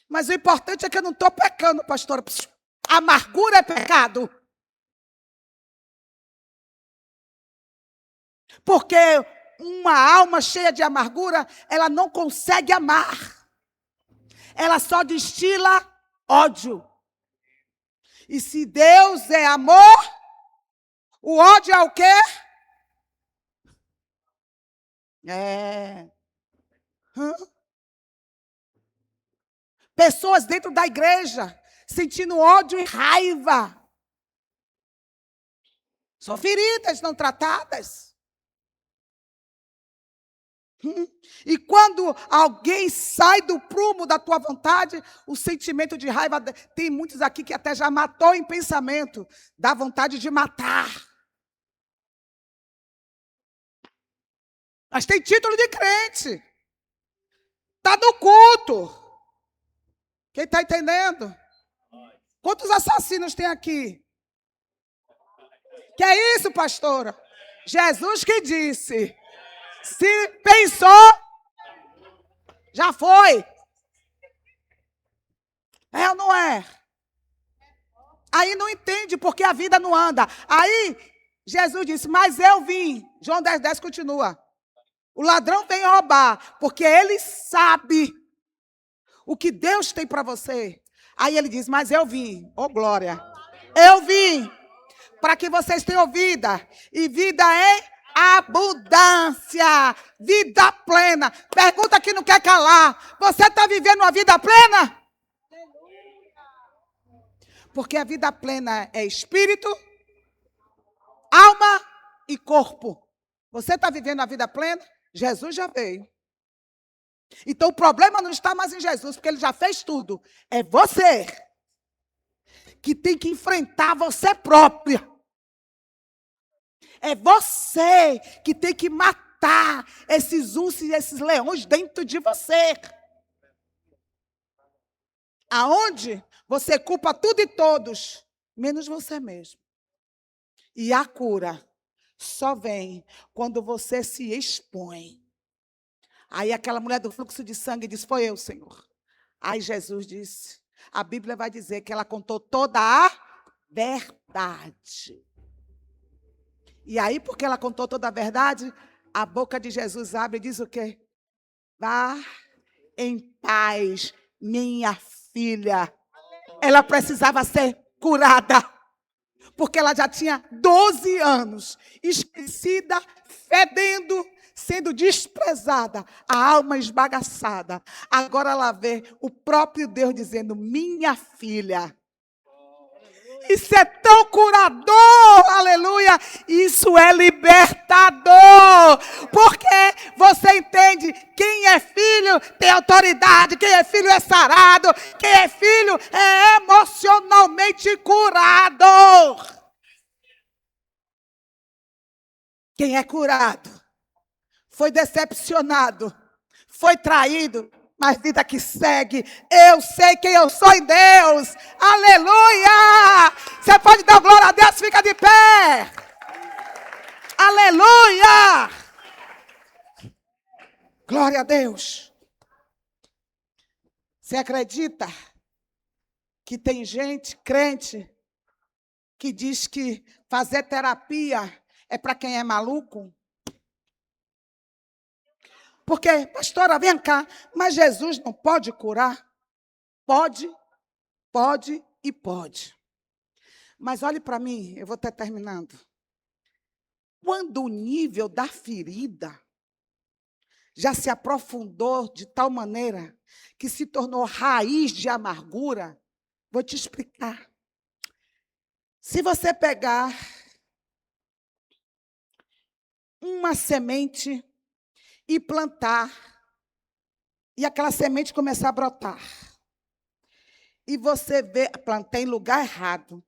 Mas o importante é que eu não estou pecando, pastora. Amargura é pecado. Porque uma alma cheia de amargura, ela não consegue amar. Ela só destila ódio. E se Deus é amor, o ódio é o quê? Pessoas dentro da igreja sentindo ódio e raiva. São feridas não tratadas. E quando alguém sai do prumo da tua vontade, o sentimento de raiva, tem muitos aqui que até já matou em pensamento, dá vontade de matar. Mas tem título de crente. Está no culto. Quem está entendendo? Quantos assassinos tem aqui? Que é isso, pastora? Jesus que disse. Se pensou, já foi. É ou não é? Aí não entende porque a vida não anda. Aí Jesus disse, mas eu vim. João 10:10 continua. O ladrão vem roubar, porque ele sabe o que Deus tem para você. Aí ele diz, mas eu vim. Oh, glória. Eu vim para que vocês tenham vida. E vida em abundância. Vida plena. Pergunta que não quer calar. Você está vivendo uma vida plena? Porque a vida plena é espírito, alma e corpo. Você está vivendo a vida plena? Jesus já veio. Então o problema não está mais em Jesus, porque ele já fez tudo. É você que tem que enfrentar você própria. É você que tem que matar esses ursos e esses leões dentro de você. Aonde você culpa tudo e todos, menos você mesmo. E a cura só vem quando você se expõe. Aí aquela mulher do fluxo de sangue diz, foi eu, Senhor. Aí Jesus disse, a Bíblia vai dizer que ela contou toda a verdade. E aí, porque ela contou toda a verdade, a boca de Jesus abre e diz o quê? Vá em paz, minha filha. Ela precisava ser curada, porque ela já tinha 12 anos, esquecida, fedendo, sendo desprezada, a alma esbagaçada. Agora ela vê o próprio Deus dizendo, minha filha. Isso é tão curador, aleluia. Isso é libertador. Porque você entende, quem é filho tem autoridade, quem é filho é sarado, quem é filho é emocionalmente curado. Quem é curado, foi decepcionado, foi traído, mas vida que segue, eu sei quem eu sou em Deus, aleluia! Você pode dar glória a Deus, fica de pé, aleluia! Glória a Deus. Você acredita que tem gente, crente, que diz que fazer terapia é para quem é maluco? Porque, pastora, vem cá, mas Jesus não pode curar? Pode e pode. Mas olhe para mim, eu vou estar terminando. Quando o nível da ferida já se aprofundou de tal maneira que se tornou raiz de amargura, vou te explicar. Se você pegar uma semente e plantar, e aquela semente começar a brotar, e você vê, plantei em lugar errado.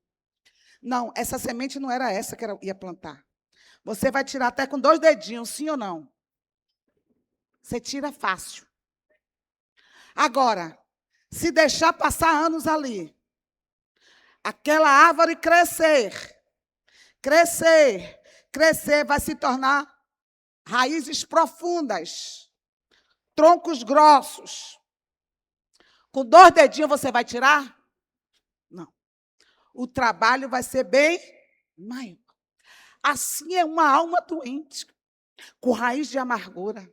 Não, essa semente não era essa que eu ia plantar. Você vai tirar até com 2 dedinhos, sim ou não? Você tira fácil. Agora, se deixar passar anos ali, aquela árvore crescer, vai se tornar raízes profundas, troncos grossos. Com 2 dedinhos você vai tirar? Não. O trabalho vai ser bem maior. Assim é uma alma doente, com raiz de amargura.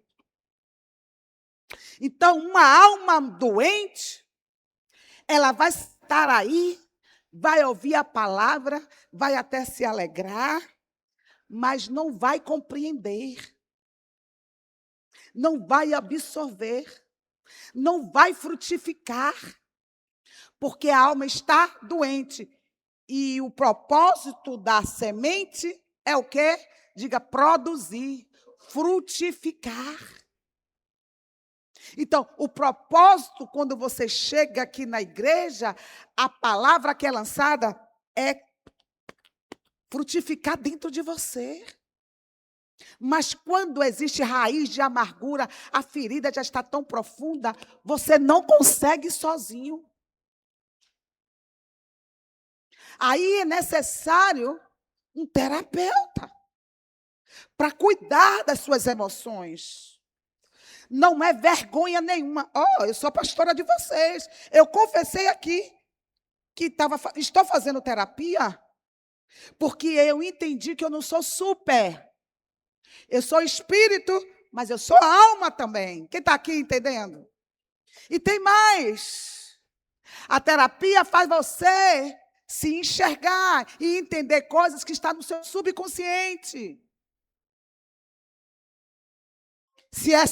Então, uma alma doente, ela vai estar aí, vai ouvir a palavra, vai até se alegrar, mas não vai compreender, não vai absorver, não vai frutificar, porque a alma está doente. E o propósito da semente é o quê? Diga, produzir, frutificar. Então, o propósito, quando você chega aqui na igreja, a palavra que é lançada é frutificar dentro de você. Mas quando existe raiz de amargura, a ferida já está tão profunda, você não consegue sozinho. Aí é necessário um terapeuta para cuidar das suas emoções. Não é vergonha nenhuma. Eu sou pastora de vocês. Eu confessei aqui que estou fazendo terapia porque eu entendi que eu não sou super. Eu sou espírito, mas eu sou alma também. Quem está aqui entendendo? E tem mais. A terapia faz você se enxergar e entender coisas que estão no seu subconsciente. Se é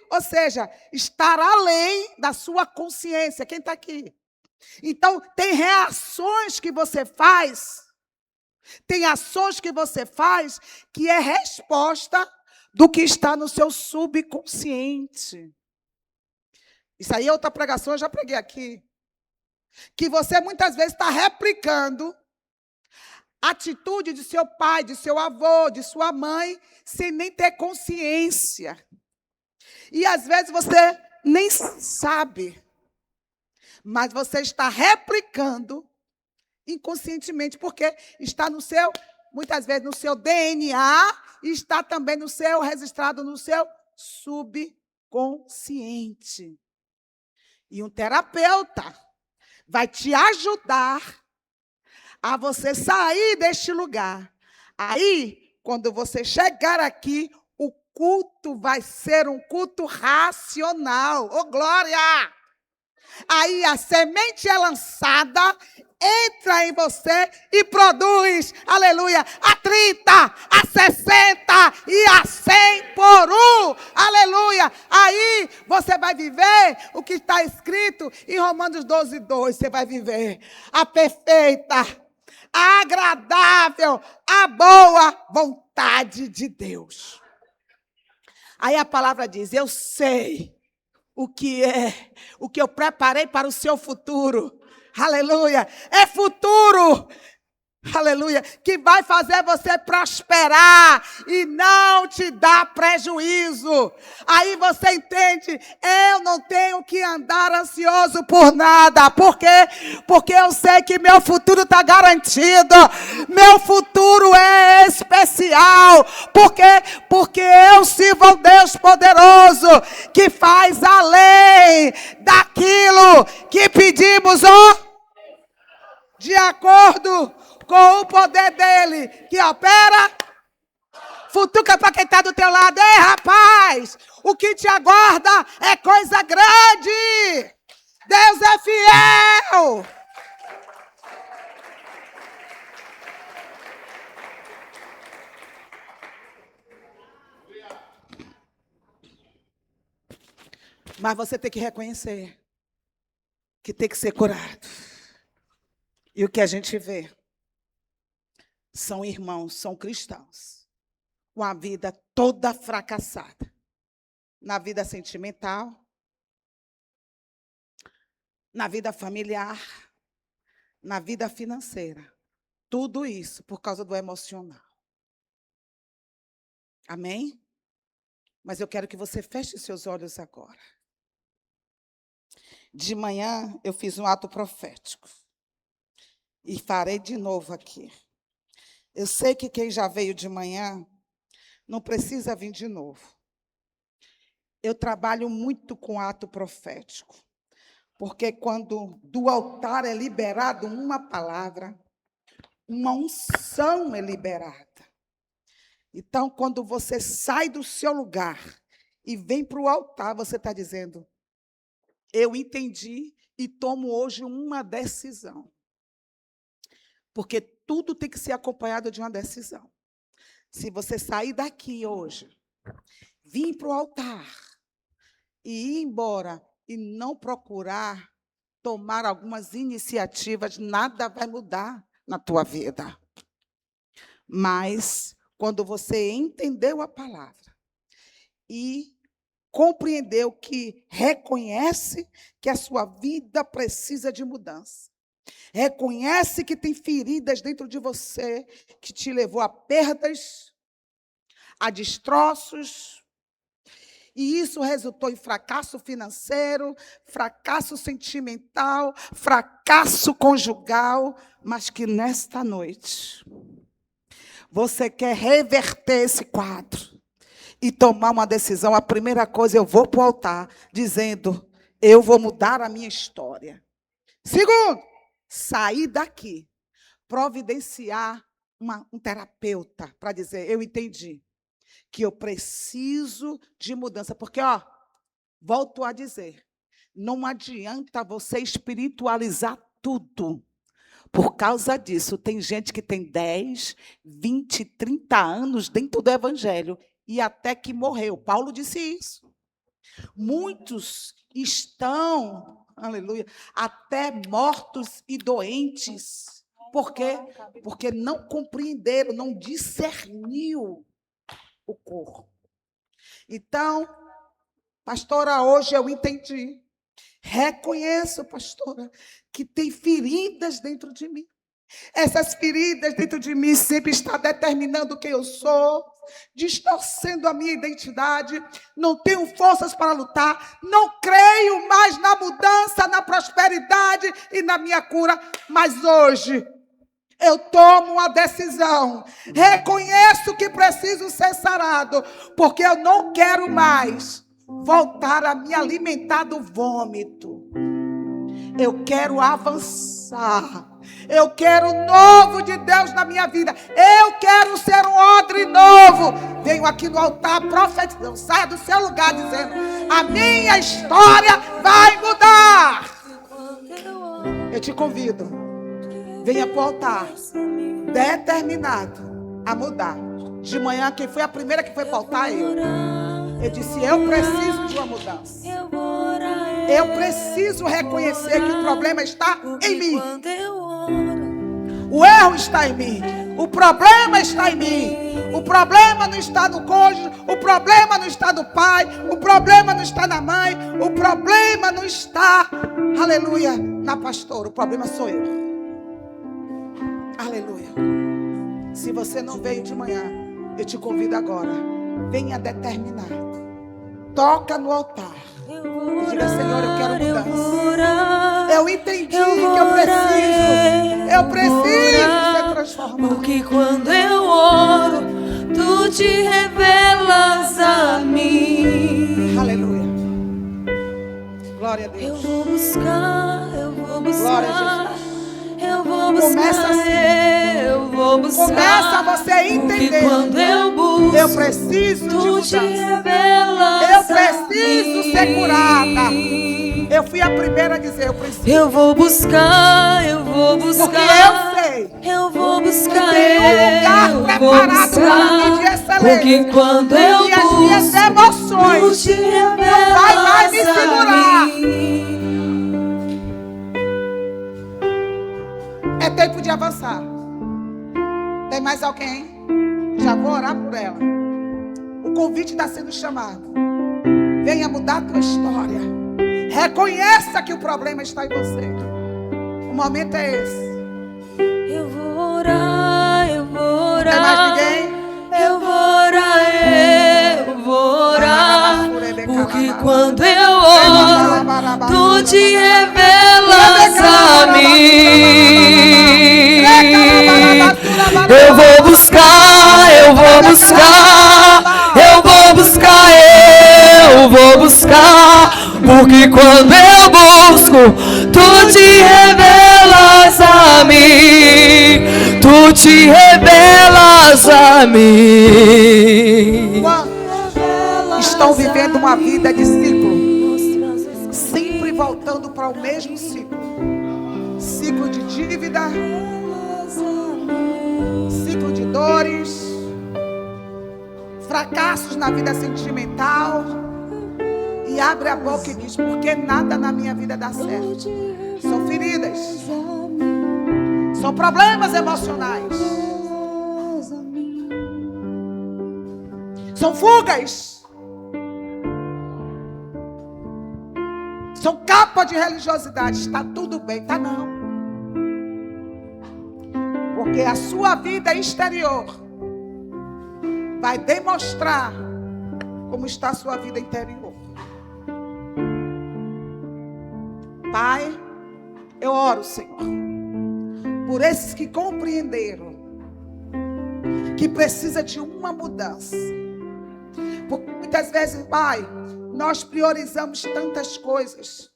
ou seja, estar além da sua consciência. Quem está aqui? Então, tem reações que você faz, tem ações que você faz que é resposta do que está no seu subconsciente. Isso aí é outra pregação, eu já preguei aqui. Que você muitas vezes está replicando a atitude de seu pai, de seu avô, de sua mãe, sem nem ter consciência. E às vezes você nem sabe, mas você está replicando inconscientemente, porque está no seu, muitas vezes no seu DNA, e está também no seu, registrado no seu subconsciente. E um terapeuta vai te ajudar a você sair deste lugar. Aí, quando você chegar aqui, o culto vai ser um culto racional. Ô, glória! Aí a semente é lançada, entra em você e produz, aleluia, a 30, a 60 e a 100 por um, aleluia. Aí você vai viver o que está escrito em Romanos 12:2, você vai viver a perfeita, a agradável, a boa vontade de Deus. Aí a palavra diz, eu sei o que eu preparei para o seu futuro. Aleluia. É futuro. Aleluia. Que vai fazer você prosperar e não te dar prejuízo. Aí você entende, eu não tenho que andar ansioso por nada. Por quê? Porque eu sei que meu futuro está garantido. Meu futuro é especial. Por quê? Porque eu sirvo ao Deus poderoso, que faz além daquilo que pedimos, de acordo com o poder dele, que opera. Futuca para quem está do teu lado. Ei, rapaz, o que te aguarda é coisa grande. Deus é fiel. Mas você tem que reconhecer que tem que ser curado. E o que a gente vê são irmãos, são cristãos, com a vida toda fracassada. Na vida sentimental, na vida familiar, na vida financeira. Tudo isso por causa do emocional. Amém? Mas eu quero que você feche seus olhos agora. De manhã eu fiz um ato profético. E farei de novo aqui. Eu sei que quem já veio de manhã não precisa vir de novo. Eu trabalho muito com ato profético. Porque quando do altar é liberado uma palavra, uma unção é liberada. Então, quando você sai do seu lugar e vem para o altar, você está dizendo, eu entendi e tomo hoje uma decisão. Porque tudo tem que ser acompanhado de uma decisão. Se você sair daqui hoje, vir para o altar e ir embora e não procurar tomar algumas iniciativas, nada vai mudar na tua vida. Mas, quando você entendeu a palavra e compreendeu que reconhece que a sua vida precisa de mudança, reconhece que tem feridas dentro de você que te levou a perdas, a destroços. E isso resultou em fracasso financeiro, fracasso sentimental, fracasso conjugal. Mas que nesta noite você quer reverter esse quadro e tomar uma decisão. A primeira coisa, eu vou para o altar dizendo: eu vou mudar a minha história. Segundo, sair daqui, providenciar um terapeuta para dizer: eu entendi que eu preciso de mudança. Porque, volto a dizer, não adianta você espiritualizar tudo. Por causa disso, tem gente que tem 10, 20, 30 anos dentro do evangelho e até que morreu. Paulo disse isso. Muitos estão, aleluia, até mortos e doentes. Por quê? Porque não compreenderam, não discerniu o corpo. Então, pastora, hoje eu entendi. Reconheço, pastora, que tem feridas dentro de mim. Essas feridas dentro de mim sempre estão determinando quem eu sou, distorcendo a minha identidade. Não tenho forças para lutar. Não creio mais na mudança, na prosperidade e na minha cura. Mas hoje eu tomo uma decisão. Reconheço que preciso ser sarado, porque eu não quero mais voltar a me alimentar do vômito. Eu quero avançar. Eu quero o novo de Deus na minha vida. Eu quero ser um odre novo. Venho aqui no altar profetizando. Saia do seu lugar dizendo: a minha história vai mudar. Eu te convido. Venha para o altar determinado a mudar. De manhã, quem foi a primeira que foi para o altar? Eu disse: eu preciso de uma mudança. Eu preciso reconhecer que o problema está em mim. O erro está em mim. O problema está em mim. O problema não está no cônjuge. O problema não está no pai. O problema não está na mãe. O problema não está, aleluia, na pastora. O problema sou eu. Aleluia. Se você não veio de manhã, eu te convido agora. Venha determinar. Toca no altar. E diga: Senhor, eu quero mudança. Eu entendi que eu preciso ser transformado. Porque quando eu oro, tu te revelas a mim. Aleluia. Glória a Deus. Eu vou buscar. Glória a Jesus. Eu vou buscar. Começa assim. Eu vou buscar. Começa você a entender. Porque quando eu busco, eu preciso de tu te mudança. revelas. Eu preciso ser curada. Eu fui a primeira a dizer: eu preciso. Eu vou buscar. Porque eu sei. Eu vou buscar. Tem um lugar preparado para mim de excelência. Porque quando eu e as minhas busco, emoções tu te revelas. não vai mais me segurar. É tempo de avançar. Tem mais alguém? Já vou orar por ela. O convite está sendo chamado. Venha mudar a tua história. Reconheça que o problema está em você. O momento é esse. Eu vou orar. Tem mais ninguém? Eu vou orar. Porque quando eu oro, tu te revelas a mim. Eu vou buscar. Porque quando eu busco, tu te revelas a mim. Tu te revelas a mim. Estão vivendo uma vida de ciclo, sempre voltando para o mesmo ciclo. Ciclo de dívida, ciclo de dores, fracassos na vida sentimental. E abre a boca e diz: porque nada na minha vida dá certo. São feridas, são problemas emocionais, são fugas, são capa de religiosidade. Está tudo bem, está não. Porque a sua vida exterior vai demonstrar como está a sua vida interior. Pai, eu oro, Senhor, por esses que compreenderam que precisa de uma mudança. Porque muitas vezes, Pai, nós priorizamos tantas coisas.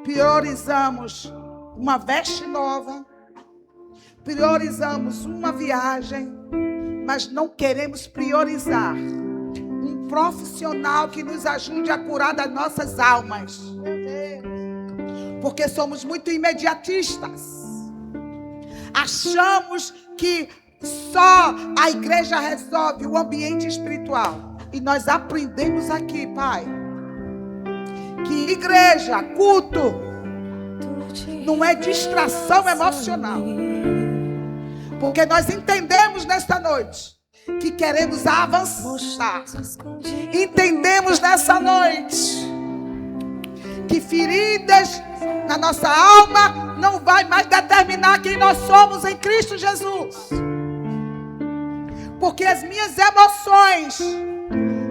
Priorizamos uma veste nova, priorizamos uma viagem, mas não queremos priorizar um profissional que nos ajude a curar das nossas almas. Porque somos muito imediatistas. Achamos que só a igreja resolve o ambiente espiritual. E nós aprendemos aqui, Pai, que igreja, culto, não é distração emocional. Porque nós entendemos nesta noite que queremos avançar. Entendemos nessa noite que feridas na nossa alma não vai mais determinar quem nós somos em Cristo Jesus. Porque as minhas emoções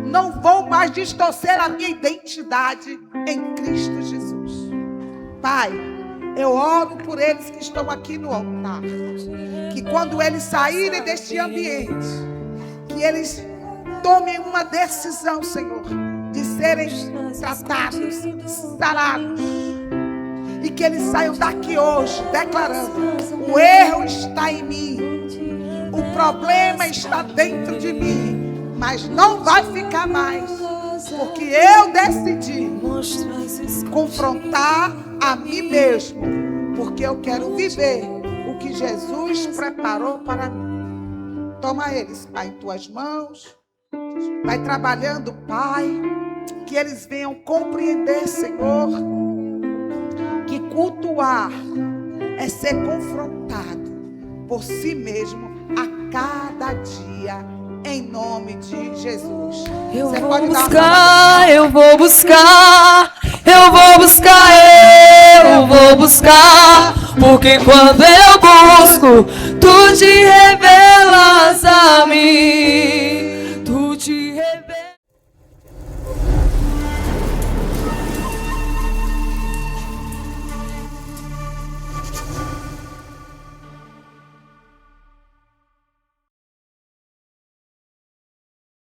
não vão mais distorcer a minha identidade em Cristo Jesus. Pai, eu oro por eles que estão aqui no altar. Que quando eles saírem deste ambiente, que eles tomem uma decisão, Senhor, de serem tratados, sarados. E que eles saiam daqui hoje declarando: o erro está em mim, o problema está dentro de mim, mas não vai ficar mais, porque eu decidi confrontar a mim mesmo, porque eu quero viver o que Jesus preparou para mim. Toma eles, Pai, em tuas mãos. Vai trabalhando, Pai, que eles venham compreender, Senhor, que cultuar é ser confrontado por si mesmo a cada dia, em nome de Jesus. Eu vou buscar, eu vou buscar, eu vou buscar, eu vou buscar, porque quando eu busco, tu te revelas a mim.